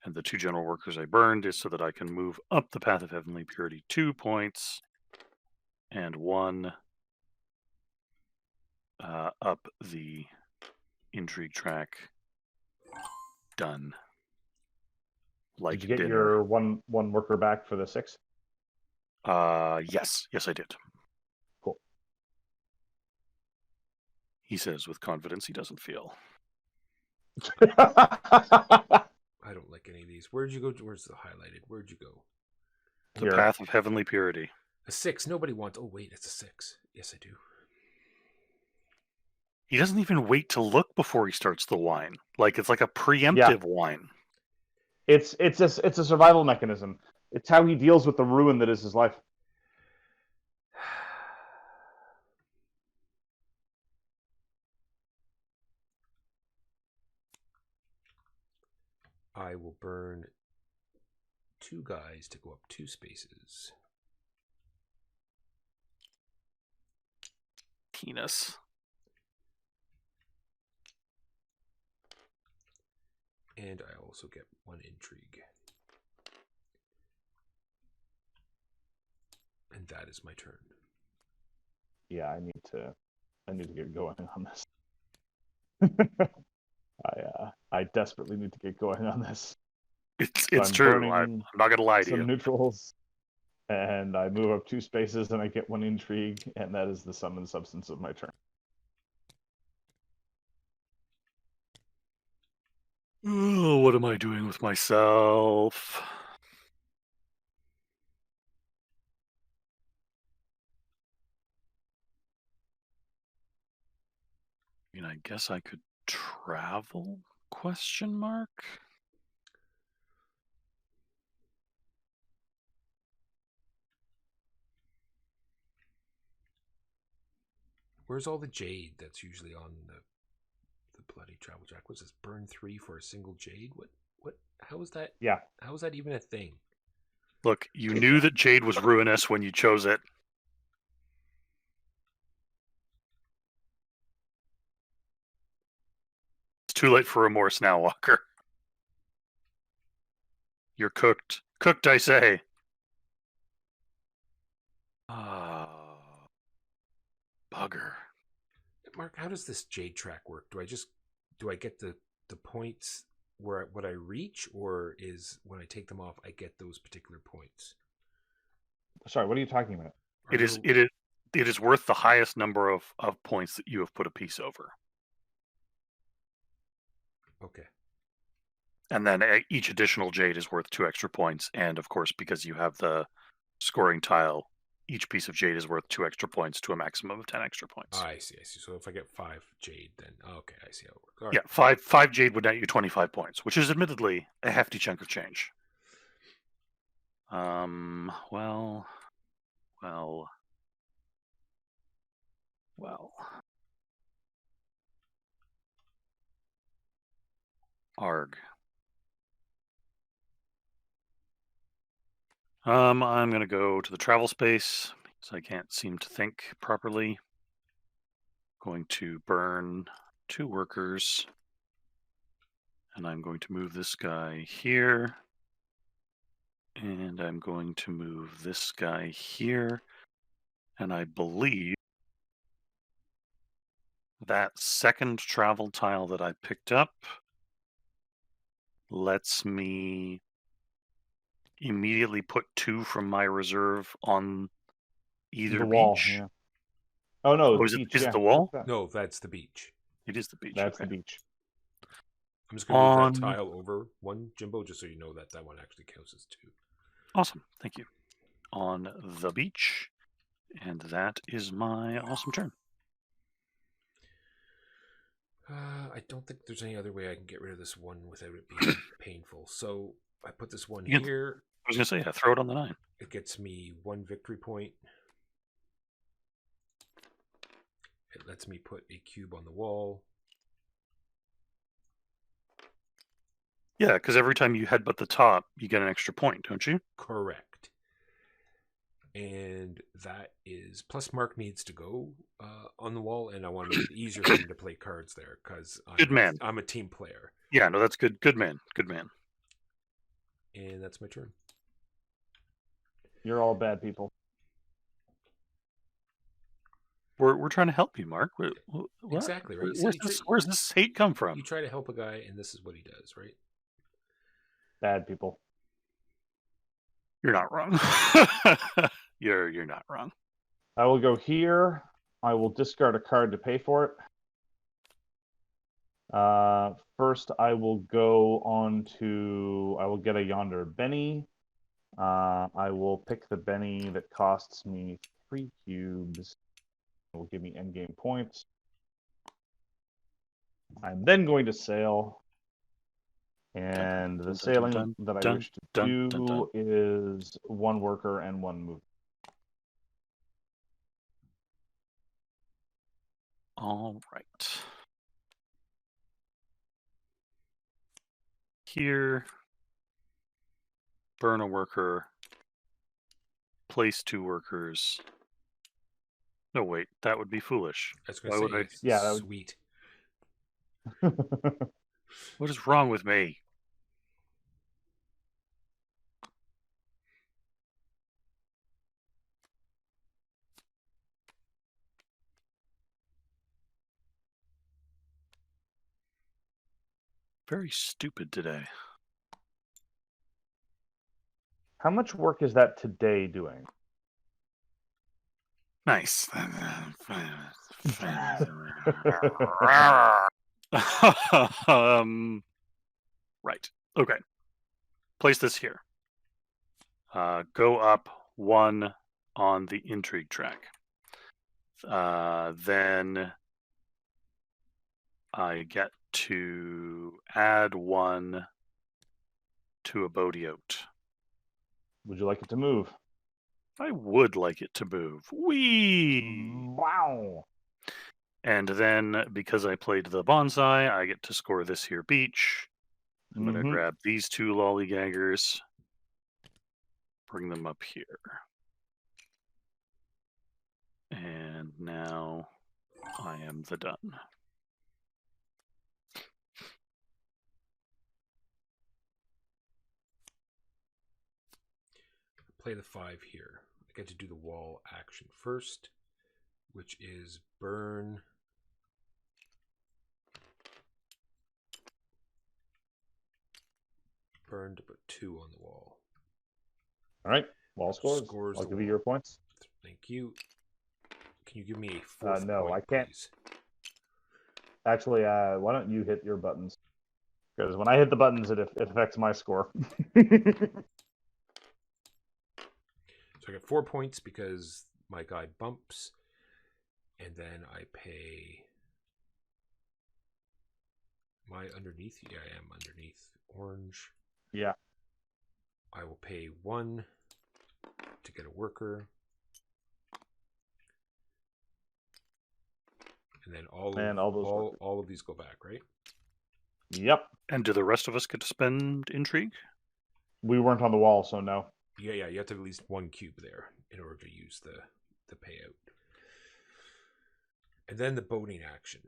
And the 2 general workers I burned is so that I can move up the Path of Heavenly Purity 2 points. And 1 up the intrigue track. Done. Like Did you get dinner. your one worker back for the 6? Yes, I did. Cool. He says with confidence he doesn't feel. I don't like any of these. Where'd you go? Where's the highlighted? Where'd you go? The Path of Heavenly Purity. A 6. Nobody wants. Oh wait, it's a 6. Yes, I do. He doesn't even wait to look before he starts the wine. Like it's like a preemptive wine. It's a survival mechanism. It's how he deals with the ruin that is his life. I will burn 2 guys to go up 2 spaces. Penis. And I also get 1 intrigue. And that is my turn. Yeah, I need to get going on this. I desperately need to get going on this. It's true. I'm not gonna lie to you. Some neutrals, and I move up 2 spaces, and I get 1 intrigue, and that is the sum and substance of my turn. Oh, what am I doing with myself? I mean, I guess I could travel? Question mark? Where's all the jade that's usually on the bloody travel jack? What's this? Burn 3 for a single jade? What? How is that? Yeah. How is that even a thing? Look, you knew that jade was ruinous when you chose it. It's too late for remorse now, Walker. You're cooked. Cooked, I say. Oh, bugger. Mark, how does this jade track work? Do I get the points where what I reach, or is when I take them off I get those particular points? Sorry, what are you talking about? It is worth the highest number of points that you have put a piece over. Okay. And then each additional jade is worth 2 extra points. And of course, because you have the scoring tile, each piece of jade is worth 2 extra points to a maximum of 10 extra points. I see. So if I get 5 jade, then okay, I see how it works. All Yeah, right. 5 jade would net you 25 points, which is admittedly a hefty chunk of change. Well. Arg. I'm going to go to the travel space because I can't seem to think properly. Going to burn 2 workers. And I'm going to move this guy here. And I'm going to move this guy here. And I believe that second travel tile that I picked up lets me immediately put 2 from my reserve on either The wall. beach. Yeah. Oh no, Oh, is beach. it the wall? No, that's the beach. It is the beach. That's okay. the beach. I'm just going to move that tile over 1, Jimbo, just so you know that one actually counts as 2. Awesome. Thank you. On the beach. And that is my awesome turn. I don't think there's any other way I can get rid of this one without it being painful. So I put this one here. I was going to say, yeah, throw it on the 9. It gets me 1 victory point. It lets me put a cube on the wall. Yeah, because every time you headbutt the top, you get an extra point, don't you? Correct. And that is plus Mark needs to go on the wall, and I want to make it easier for him to play cards there because I'm a team player. Yeah, no, that's good. Good man. Good man. And that's my turn. You're all bad people. We're trying to help you, Mark. What? Exactly right. Where's this hate come from? You try to help a guy, and this is what he does, right? Bad people. You're not wrong. You're not wrong. I will go here. I will discard a card to pay for it. First, I will go on to. I will get a Yonder Benny. I will pick the Benny that costs me 3 cubes. It will give me endgame points. I'm then going to sail. And the sailing that I wish to do is 1 worker and 1 move. All right. Here, burn a worker, place 2 workers. No, wait, that would be foolish. Why would I? Yeah, that sweet. What is wrong with me? Very stupid today. How much work is that today doing? Nice. Right. Okay. Place this here. Go up 1 on the intrigue track. Then I get to add 1 to a Bodiote. Would you like it to move? I would like it to move. Whee! Wow. And then, because I played the bonsai, I get to score this here beach. I'm going to grab these 2 lollygaggers, bring them up here. And now I am the done. Play the 5 here. I get to do the wall action first, which is burn. Burn to put 2 on the wall. All right. Wall scores. I'll give you your points. Thank you. Can you give me a 4th no, point, I can't. please? Actually, why don't you hit your buttons? Because when I hit the buttons, it affects my score. So I got 4 points because my guy bumps, and then I pay my underneath. Yeah, I am underneath orange. Yeah. I will pay 1 to get a worker, and then all of these go back, right? Yep. And do the rest of us get to spend intrigue? We weren't on the wall, so no. Yeah. You have to have at least 1 cube there in order to use the payout. And then the boating action.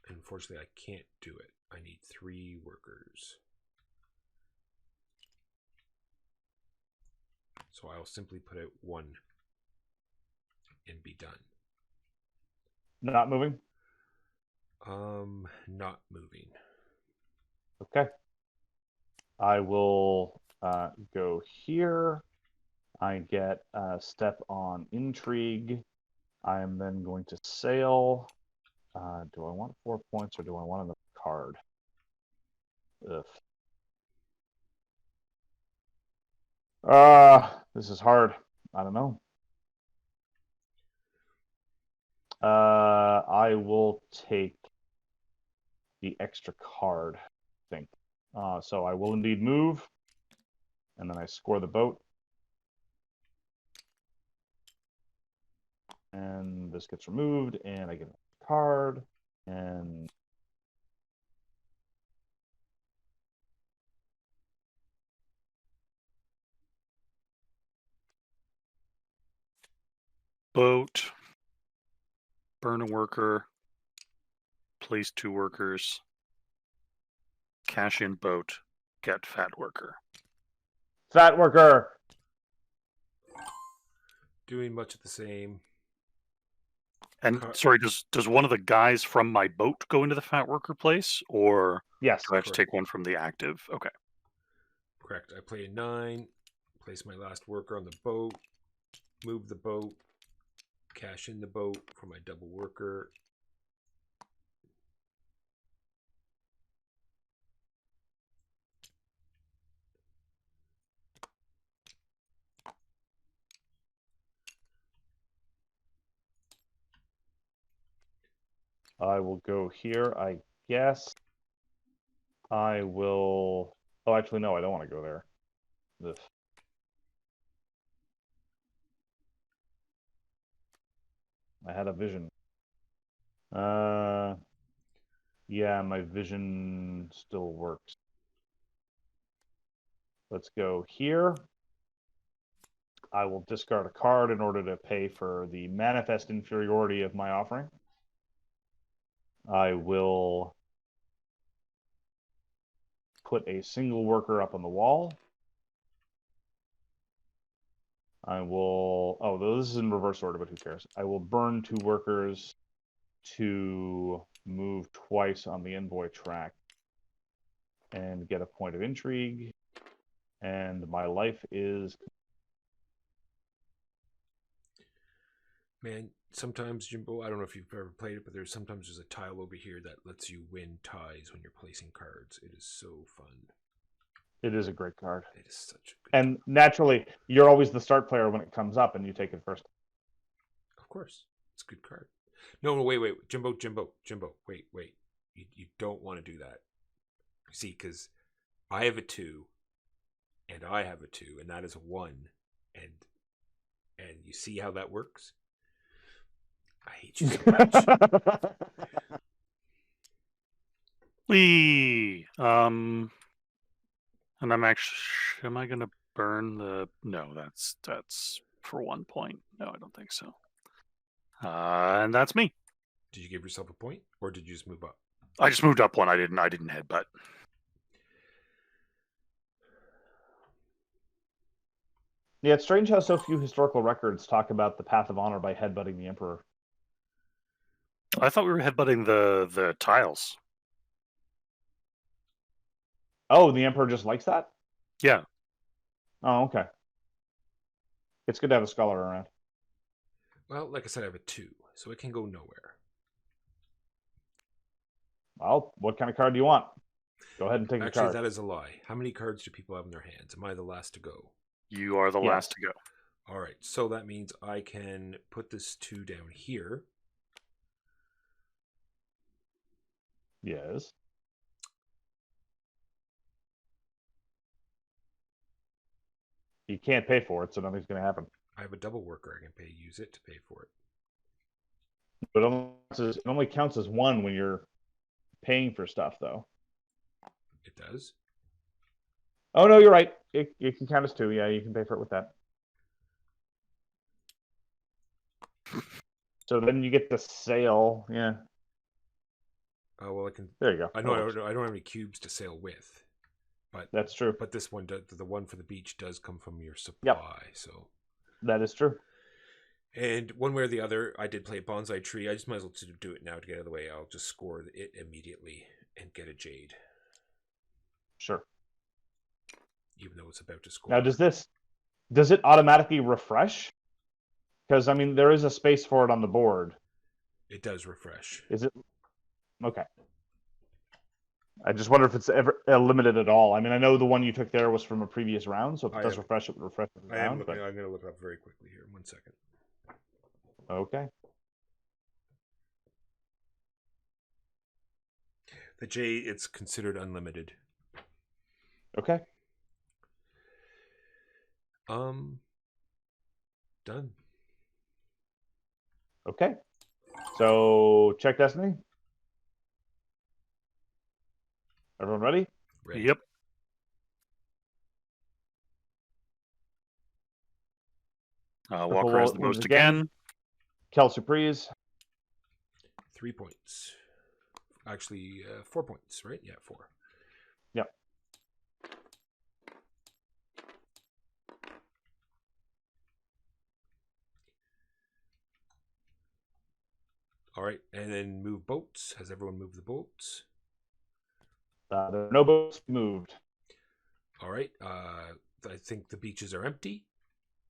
Unfortunately, I can't do it. I need 3 workers. So I'll simply put out 1 and be done. Not moving? Not moving. Okay. I will go here. I get a step on intrigue. I am then going to sail. Do I want 4 points or do I want another card? Ugh. This is hard. I don't know. I will take the extra card, I think. So I will indeed move, and then I score the boat. And this gets removed, and I get a card, and Boat, burn a worker, place 2 workers, cash in boat, get fat worker. fat worker. Doing much of the same. And sorry, does one of the guys from my boat go into the fat worker place, or Yes, do I have to take one from the active? Okay. Correct. I play a 9, place my last worker on the boat, move the boat, cash in the boat for my double worker. I will go here, I guess. I will... Oh, actually, no, I don't want to go there. This. I had a vision. Yeah, my vision still works. Let's go here. I will discard a card in order to pay for the manifest inferiority of my offering. I will put a single worker up on the wall. I will... Oh, this is in reverse order, but who cares? I will burn 2 workers to move twice on the envoy track and get a point of intrigue. And my life is... Man, sometimes, Jimbo, I don't know if you've ever played it, but there's a tile over here that lets you win ties when you're placing cards. It is so fun. It is a great card. It is such a good And naturally, you're always the start player when it comes up, and you take it first. Of course. It's a good card. No, wait. Jimbo, wait. You don't want to do that. See, because I have a 2, and I have a 2, and that is a 1, and And you see how that works? I hate you so much. And I'm actually, am I gonna burn the? No, that's for 1 point. No, I don't think so. And that's me. Did you give yourself a point, or did you just move up? I just moved up one. I didn't headbutt. Yeah, it's strange how so few historical records talk about the path of honor by headbutting the emperor. I thought we were headbutting the tiles. Oh, the emperor just likes that? Yeah. Oh, okay. It's good to have a scholar around. Well, like I said, I have a 2, so it can go nowhere. Well, what kind of card do you want? Go ahead and take the Actually, card. that is a lie. How many cards do people have in their hands? Am I the last to go? You are the last to go. All right, so that means I can put this 2 down here. Yes. You can't pay for it, so nothing's going to happen. I have a double worker. I can use it to pay for it. But it only counts as 1 when you're paying for stuff, though. It does? Oh, no, you're right. It can count as 2. Yeah, you can pay for it with that. So then you get the sail. Yeah. Oh, well, I can. There you go. I know I don't have any cubes to sail with. But that's true. But this one, the one for the beach, does come from your supply. Yep. So that is true. And one way or the other, I did play Bonsai Tree. I just might as well do it now to get out of the way. I'll just score it immediately and get a Jade. Sure. Even though it's about to score. Now, does it automatically refresh? Because, I mean, there is a space for it on the board. It does refresh. Is it? Okay. I just wonder if it's ever limited at all. I mean, I know the one you took there was from a previous round, so if it does refresh, it would refresh the round. I'm going to look it up very quickly here. 1 second. Okay. The J, it's considered unlimited. Okay. Done. Okay. So, check Destiny. Everyone ready? Yep. Walker has the most again. Kel Surprise. 3 points. Actually, 4 points, right? Yeah, 4. Yep. All right, and then move boats. Has everyone moved the boats? There are no boats moved. All right. I think the beaches are empty.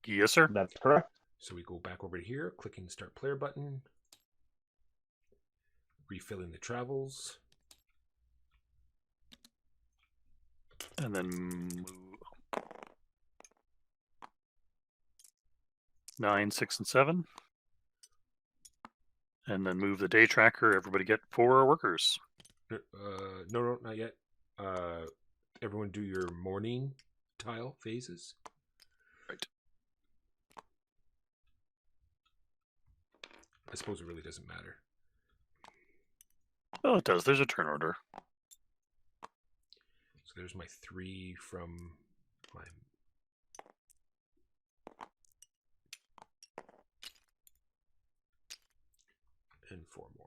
Yes, sir. That's correct. So we go back over to here, clicking the Start Player button. Refilling the travels. And then move 9, 6, and 7. And then move the day tracker. Everybody get 4 workers. No, not yet. Everyone do your morning tile phases. Right. I suppose it really doesn't matter. Well, it does. There's a turn order. So there's my 3 from my... And 4 more.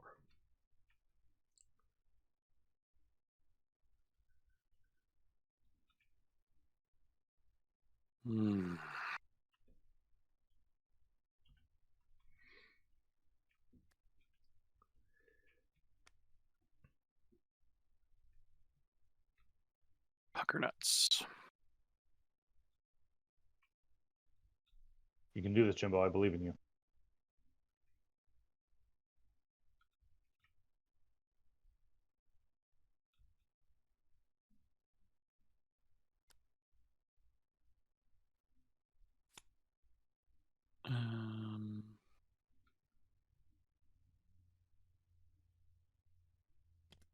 Pucker nuts. You can do this, Jimbo. I believe in you.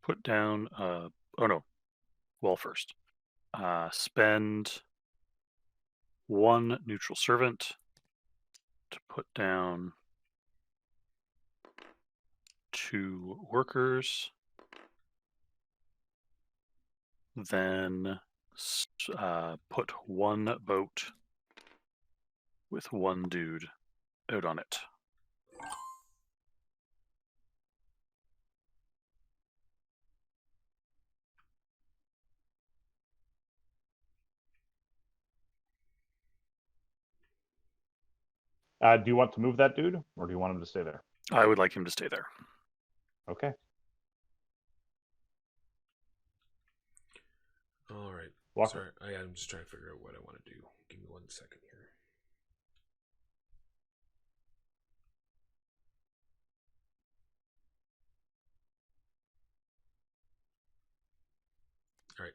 Put down. Oh no. Well, first, spend 1 neutral servant to put down 2 workers. Then put 1 boat with 1 dude out on it. Do you want to move that dude, or do you want him to stay there? I would like him to stay there. Okay. All right. Walker. Sorry, I'm just trying to figure out what I want to do. Give me 1 second here. All right,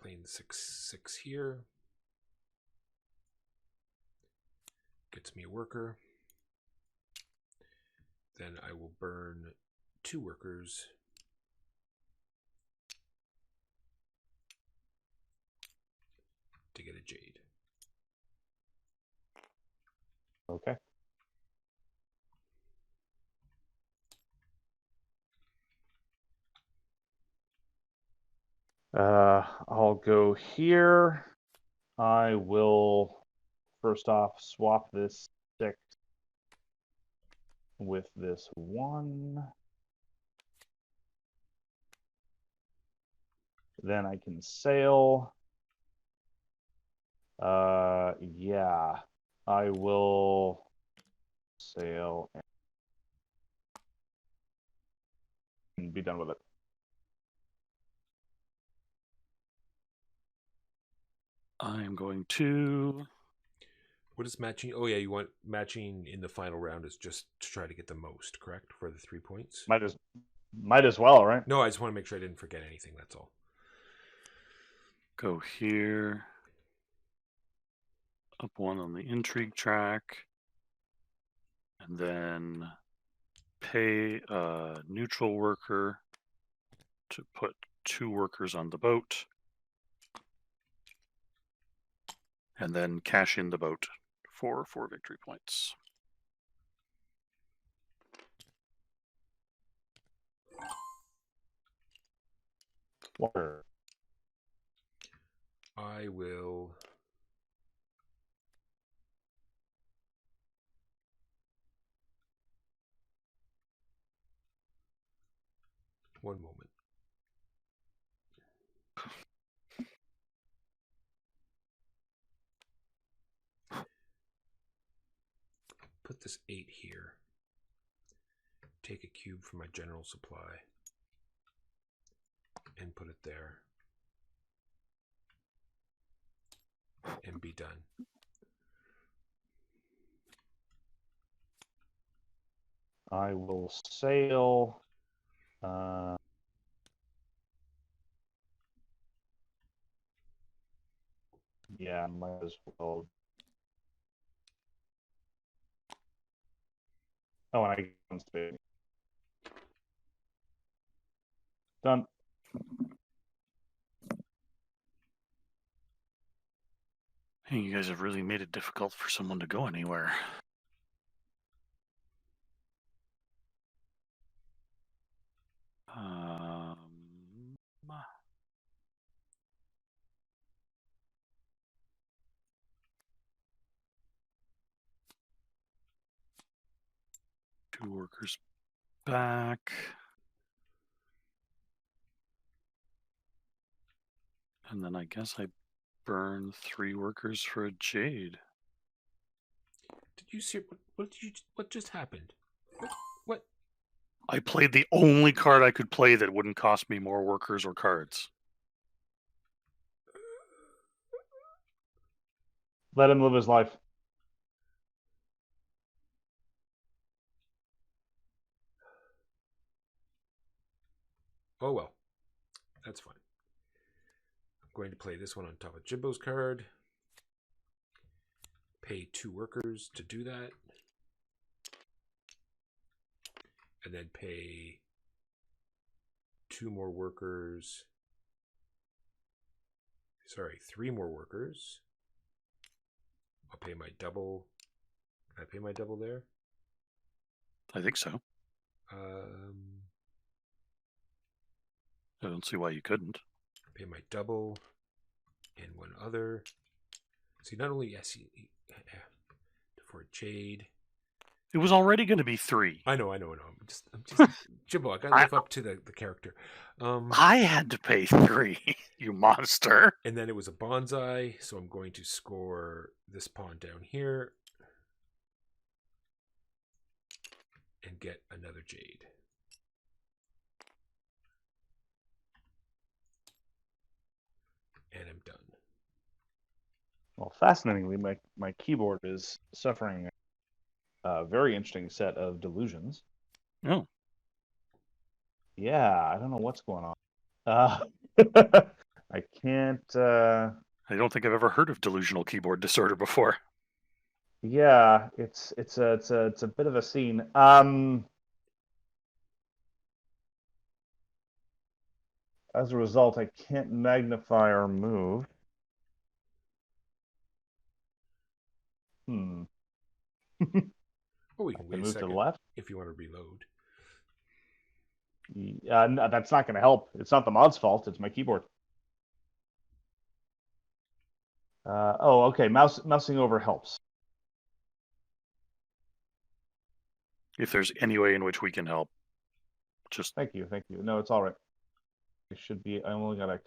playing 6/6 here. Gets me a worker. Then I will burn 2 workers. To get a jade. Okay. I'll go here. I will first off swap this 6 with this 1. Then I can sail. Yeah. I will sail and be done with it. I'm going to... What is matching? Oh yeah, you want matching in the final round is just to try to get the most, correct? For the 3 points? Might as well, right? No, I just want to make sure I didn't forget anything, that's all. Go here. Up 1 on the intrigue track. And then pay a neutral worker to put 2 workers on the boat. And then cash in the boat for 4 victory points. Walker. I will... One moment. Put this 8 here. Take a cube from my general supply. And put it there. And be done. I will sail. Yeah, might as well. Oh, and I get space. Done. Hey, you guys have really made it difficult for someone to go anywhere. Two workers back. And then I guess I burn 3 workers for a jade. Did you see what just happened? What? I played the only card I could play that wouldn't cost me more workers or cards. Let him live his life. Oh well. That's fine. I'm going to play this one on top of Jimbo's card. Pay 2 workers to do that. And then pay 2 more workers. Sorry, 3 more workers. I'll pay my double Can I pay my double there? I think so. Um, I don't see why you couldn't. pay my double and one other. See, not only for Jade. It was already going to be 3. I know. I'm just Jimbo. I gotta live up to the character. I had to pay 3, you monster. And then it was a bonsai, so I'm going to score this pawn down here and get another Jade. And I'm done. Well, fascinatingly, my keyboard is suffering a very interesting set of delusions. Oh. Yeah, I don't know what's going on. I can't. I don't think I've ever heard of delusional keyboard disorder before. Yeah, it's a bit of a scene. As a result, I can't magnify or move. Oh, we can wait a move to second the left. if you want to reload. No, that's not going to help. It's not the mod's fault. It's my keyboard. Oh, okay. Mousing over helps. If there's any way in which we can help, just Thank you. No, it's all right. It should be. I only got a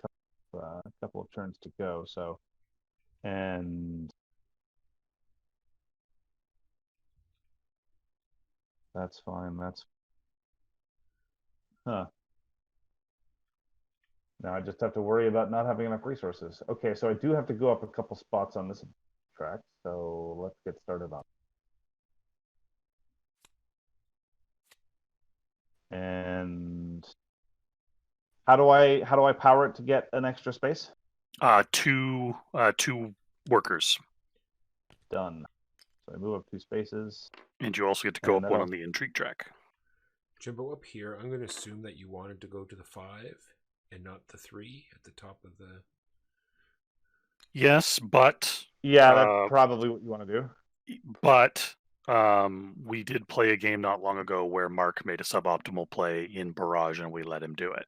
couple of turns to go. So, and that's fine. Huh. Now I just have to worry about not having enough resources. Okay, so I do have to go up a couple spots on this track. So let's get started on it. And how do I power it to get an extra space? 2 workers. Done. So I move up 2 spaces. And you also get to go up one on the intrigue track. Jimbo, up here, I'm going to assume that you wanted to go to the 5 and not the 3 at the top of the... Yes, but... Yeah, that's probably what you want to do. But we did play a game not long ago where Mark made a suboptimal play in Barrage and we let him do it.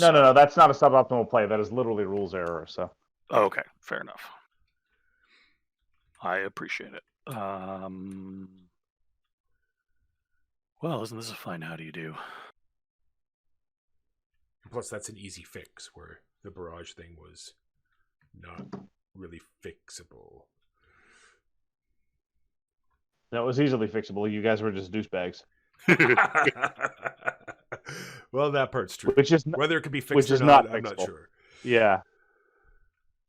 No, that's not a suboptimal play. That is literally rules error. So. Okay, fair enough. I appreciate it. Well, isn't this a fine how do you do? Plus, that's an easy fix, where the barrage thing was not really fixable. That was easily fixable. You guys were just douchebags. Well, that part's true. Which is whether it can be fixed or not, I'm not sure. Yeah.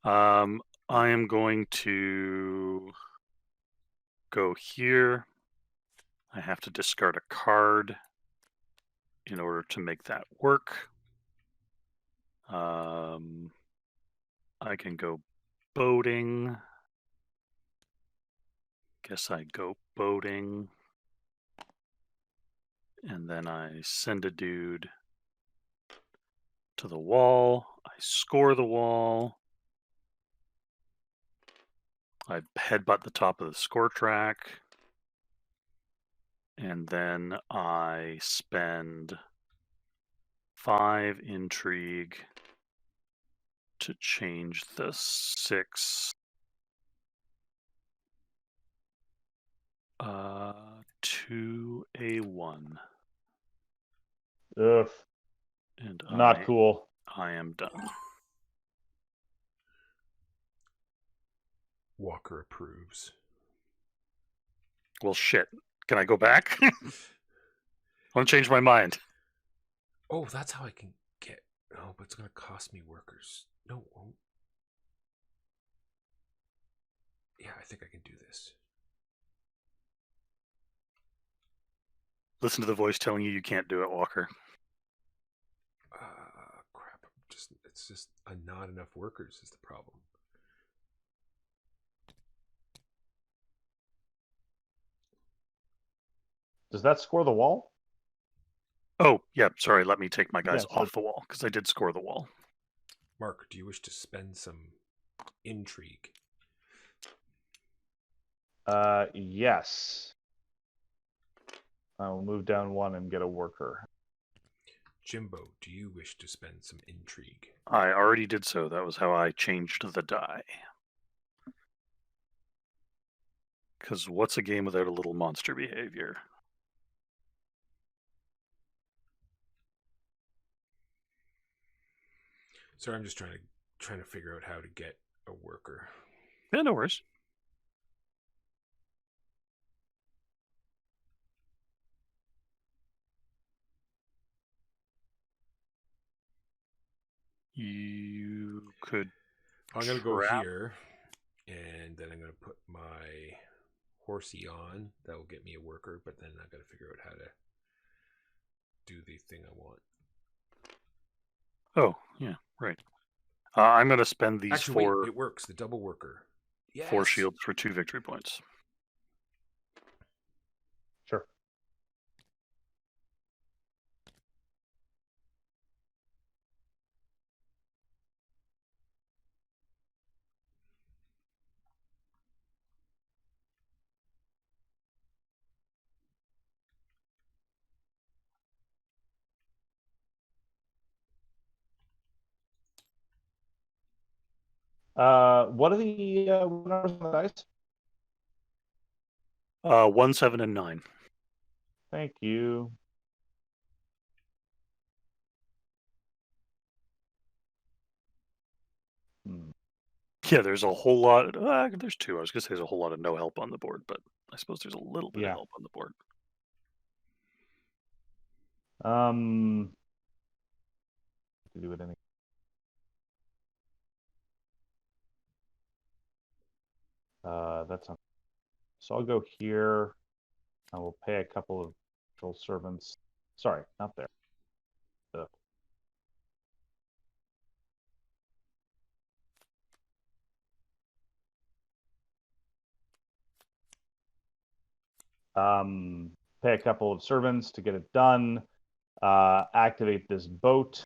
I am going to go here. I have to discard a card in order to make that work. I can go boating. Guess I go boating. And then I send a dude to the wall. I score the wall. I headbutt the top of the score track. And then I spend 5 intrigue to change the 6 to a 1. Ugh. And not cool. I am done. Walker approves. Well, shit. Can I go back? I want to change my mind. Oh, that's how I can get... Oh, but it's going to cost me workers. No, it won't. Yeah, I think I can do this. Listen to the voice telling you can't do it, Walker. Crap. It's just not enough workers is the problem. Does that score the wall? Oh, yeah. Sorry, let me take my guys off the wall, because I did score the wall. Mark, do you wish to spend some intrigue? Yes. I will move down 1 and get a worker. Jimbo, do you wish to spend some intrigue? I already did so. That was how I changed the die. Because what's a game without a little monster behavior? Sorry, I'm just trying to figure out how to get a worker. Yeah, no worries. You could. I'm going to go trap- here, and then I'm going to put my horsey on. That will get me a worker, but then I've got to figure out how to do the thing I want. Oh, yeah, right. I'm going to spend these Actually, wait, it works. The double worker. Yes. 4 shields for 2 victory points. Sure. What are the numbers on the dice? 1, 7, and 9. Thank you. Yeah, there's a whole lot. There's 2. I was going to say there's a whole lot of no help on the board, but I suppose there's a little bit of help on the board. To do with anything. That's not. So I'll go here. I will pay a couple of patrol servants. Sorry, not there. Pay a couple of servants to get it done. Activate this boat.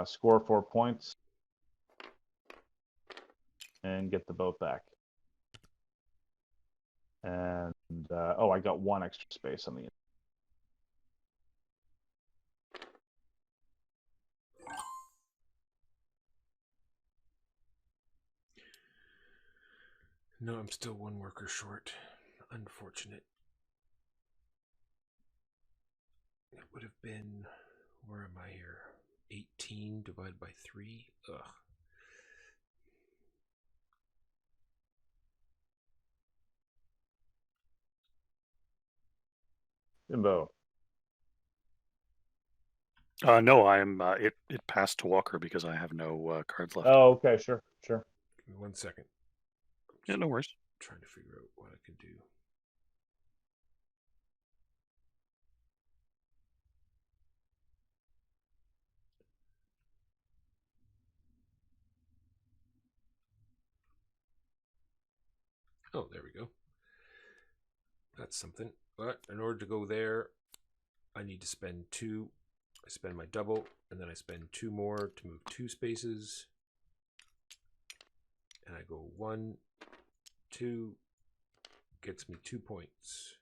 Score 4 points. And get the boat back. And, I got 1 extra space on the. No, I'm still 1 worker short. Unfortunate. It would have been, where am I here? 18 divided by 3. Ugh. Jimbo. No, I'm. It passed to Walker because I have no cards left. Oh, okay, sure. Give me 1 second. Yeah, no worries. Trying to figure out what I can do. Oh, there we go. That's something. But in order to go there, I need to spend 2. I spend my double, and then I spend 2 more to move 2 spaces. And I go 1, 2, gets me 2 points.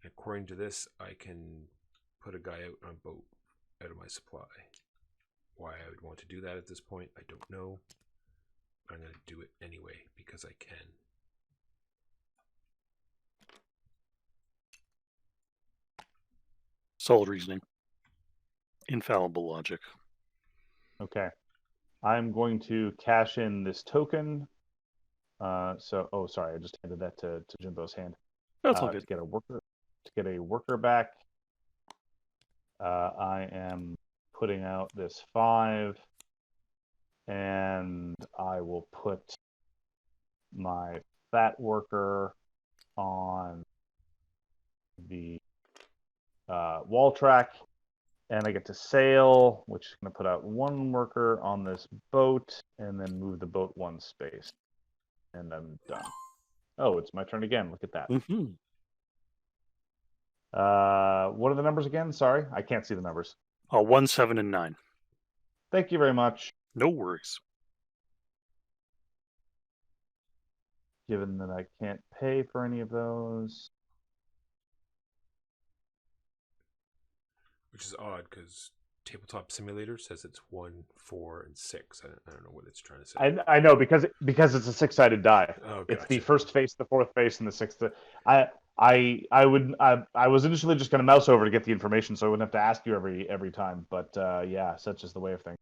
According to this, I can put a guy out on a boat out of my supply. Why I would want to do that at this point, I don't know. But I'm going to do it anyway because I can. Solid reasoning. Infallible logic. Okay. I'm going to cash in this token. Sorry, I just handed that to Jimbo's hand. That's all good. To get a worker back. I am putting out this 5, and I will put my fat worker on the wall track, and I get to sail, which is going to put out 1 worker on this boat, and then move the boat 1 space, and I'm done. Oh, it's my turn again. Look at that. Mm-hmm. What are the numbers again? Sorry, I can't see the numbers. 1, 7, and 9. Thank you very much. No worries. Given that I can't pay for any of those. Which is odd because Tabletop Simulator says it's 1, 4, and 6. I don't know what it's trying to say. I know because it's a 6-sided die. Oh, It's the gotcha. first face, the fourth face, and the sixth. I was initially just going to mouse over to get the information, so I wouldn't have to ask you every time. But yeah, such is the way of things.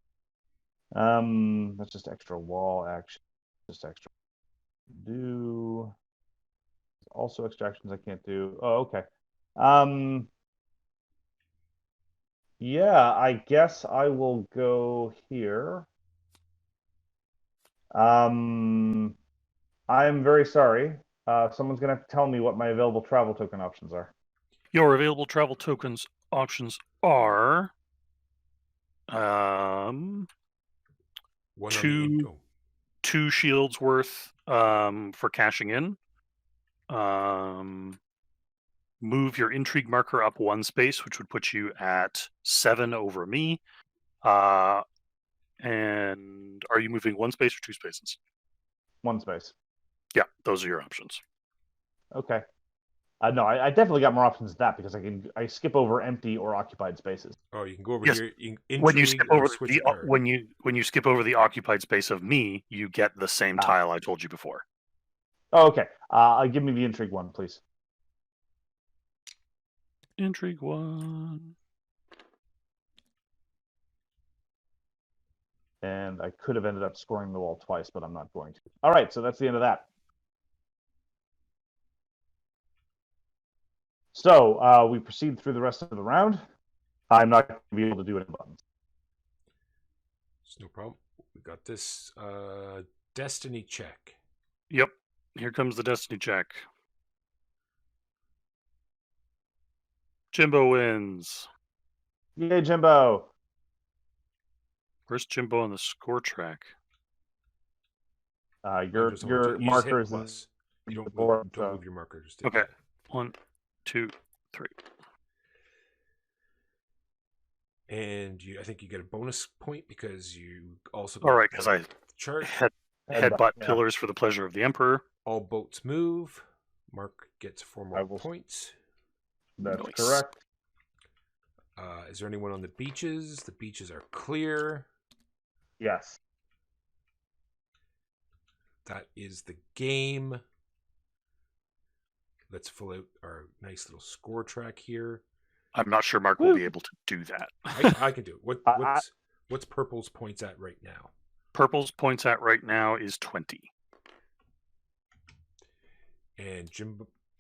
That's just extra wall action. Just extra do. Also extra actions I can't do. Oh, okay. Yeah, I guess I will go here. I'm very sorry. Someone's gonna have to tell me what my available travel token options are. Your available travel tokens options are One two 2 shields worth for cashing in. Move your intrigue marker up 1 space, which would put you at 7 over me. And are you moving 1 space or 2 spaces? 1 space. Yeah, those are your options. Okay. No, I definitely got more options than that because I skip over empty or occupied spaces. Oh, you can go over Yes. here. When you skip over when when you skip over the occupied space of me, you get the same tile I told you before. Oh, okay. Give me the intrigue one, please. Intrigue 1. And I could have ended up scoring the wall twice, but I'm not going to. All right, so that's the end of that. So we proceed through the rest of the round. I'm not going to be able to do any buttons. It's no problem. We got this destiny check. Yep. Here comes the destiny check. Jimbo wins. Yay, Jimbo. Where's Jimbo on the score track? Your markers. Plus. You don't board, move your marker. Just okay. 1, 2, 3. And I think you get a bonus point because you also. All right, because I chart headbutt pillars for the pleasure of the emperor. All boats move. Mark gets 4 more points. That's correct. Is there anyone on the beaches? The beaches are clear. Yes. That is the game. Let's fill out our nice little score track here. I'm not sure Mark will be able to do that. I can do it. What's Purple's points at right now? Purple's points at right now is 20. And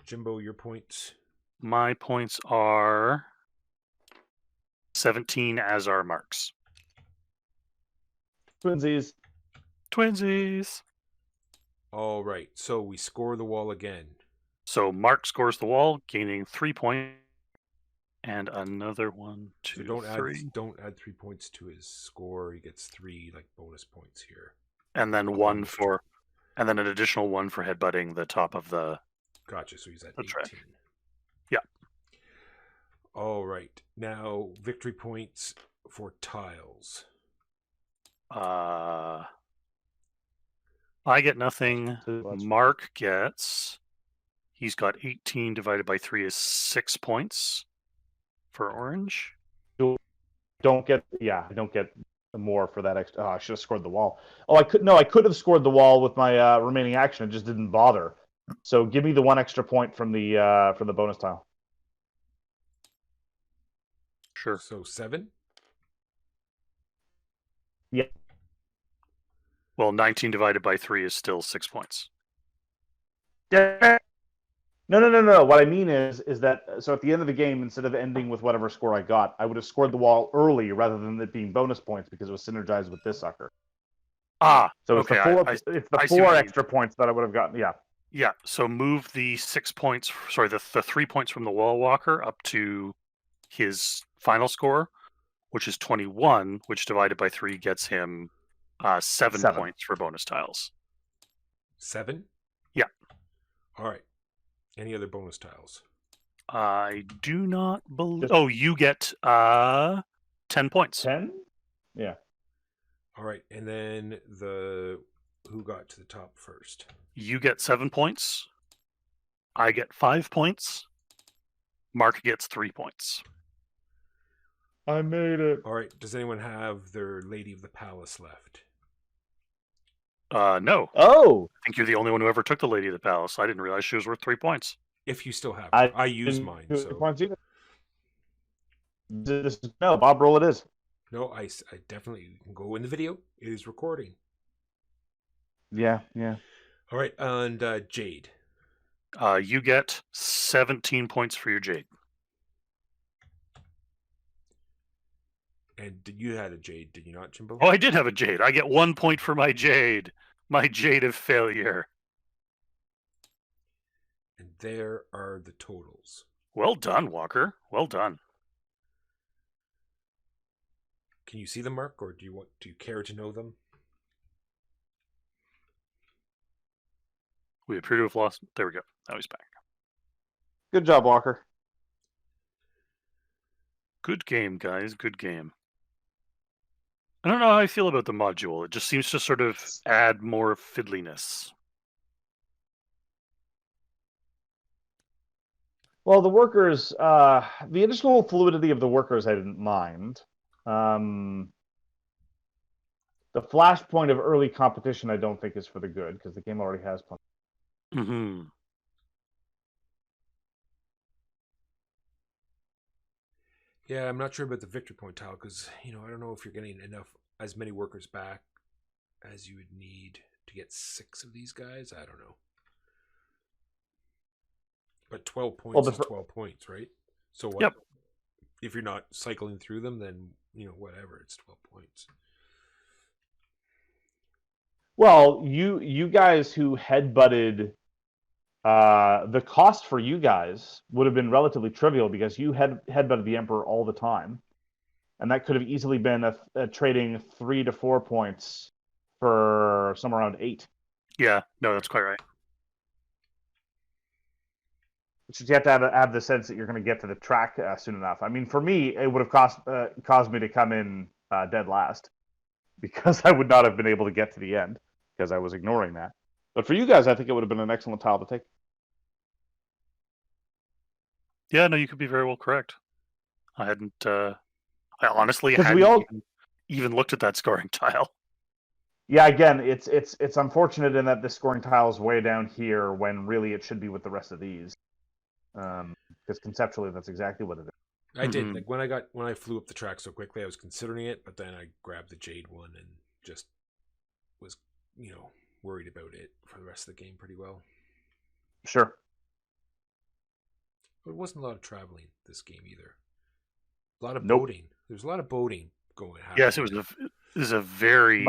Jimbo, your points? My points are 17, as are Mark's. Twinsies. All right, so we score the wall again. So Mark scores the wall, gaining 3 points, and another 1, 2, so 3. Don't add 3 points to his score. He gets 3 bonus points here. And then and then an additional 1 for headbutting the top of the. Gotcha. So he's at 18. Track. Yeah. All right. Now victory points for tiles. I get nothing. Mark gets. He's got 18 divided by 3 is 6 points for orange. I don't get more for that extra. Oh, I should have scored the wall. Oh, I could have scored the wall with my remaining action. I just didn't bother. So give me the 1 extra point from the bonus tile. Sure. So 7? Yeah. Well, 19 divided by 3 is still 6 points. Yeah. No. What I mean is that so at the end of the game, instead of ending with whatever score I got, I would have scored the wall early rather than it being bonus points because it was synergized with this sucker. So it's the 4 extra points that I would have gotten. Yeah. Yeah. So move the 6 points. Sorry, the 3 points from the wall walker up to his final score, which is 21, which divided by 3 gets him 7 points for bonus tiles. 7? Yeah. All right. Any other bonus tiles? I do not believe. Just- Oh, you get 10 points. 10? Yeah. All right, and then who got to the top first? You get 7 points. I get 5 points. Mark gets 3 points. I made it. All right, does anyone have their Lady of the Palace left? No. Oh! I think you're the only one who ever took the Lady of the Palace. I didn't realize she was worth 3 points. If you still have I her. I used didn't mine, do so... points either. No, Bob, roll it is. No, I definitely can go in the video. It is recording. Yeah. All right, and Jade. You get 17 points for your Jade. And you had a Jade, did you not, Jimbo? Oh, I did have a Jade. I get 1 point for my Jade. My Jade of failure. And there are the totals. Well done, Walker. Well done. Can you see them, Mark, or do you care to know them? We appear to have lost. There we go. Now he's back. Good job, Walker. Good game, guys. Good game. I don't know how I feel about the module. It just seems to sort of add more fiddliness. Well, the workers, the additional fluidity of the workers, I didn't mind. The flashpoint of early competition, I don't think is for the good because the game already has plenty. Mm-hmm. Yeah, I'm not sure about the victory point tile because, I don't know if you're getting as many workers back as you would need to get 6 of these guys. I don't know. But 12 points is 12 points, right? So what? Yep. If you're not cycling through them, then, whatever, it's 12 points. Well, you guys who headbutted, the cost for you guys would have been relatively trivial because you headbutted the Emperor all the time. And that could have easily been a trading 3 to 4 points for somewhere around 8. Yeah, no, that's quite right. It's just you have to have the sense that you're going to get to the track soon enough. I mean, for me, it would have caused me to come in dead last because I would not have been able to get to the end because I was ignoring that. But for you guys, I think it would have been an excellent tile to take. Yeah, no, you could be very well correct. I hadn't. I honestly 'Cause hadn't we all- even looked at that scoring tile. Yeah, again, it's unfortunate in that the scoring tile is way down here when really it should be with the rest of these. Because conceptually, that's exactly what it is. I did. Like when I flew up the track so quickly, I was considering it, but then I grabbed the Jade one and just was, worried about it for the rest of the game pretty well. Sure. But it wasn't a lot of traveling this game either. A lot of Nope. boating. There's a lot of boating going on. Yes, it was a very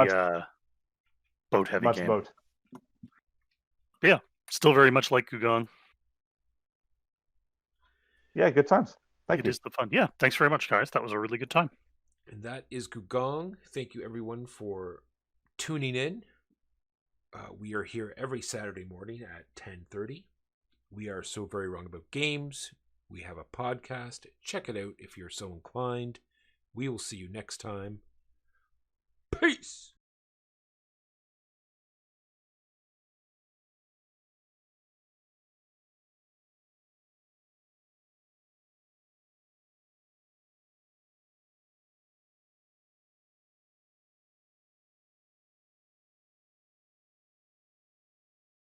boat heavy Much game. boat. Yeah, still very much like Gugong. Yeah, good times. Thank It you. is the fun. Yeah, thanks very much, guys. That was a really good time. And that is Gugong. Thank you, everyone, for tuning in. We are here every Saturday morning at 10:30. We are so very wrong about games. We have a podcast. Check it out if you're so inclined. We will see you next time. Peace.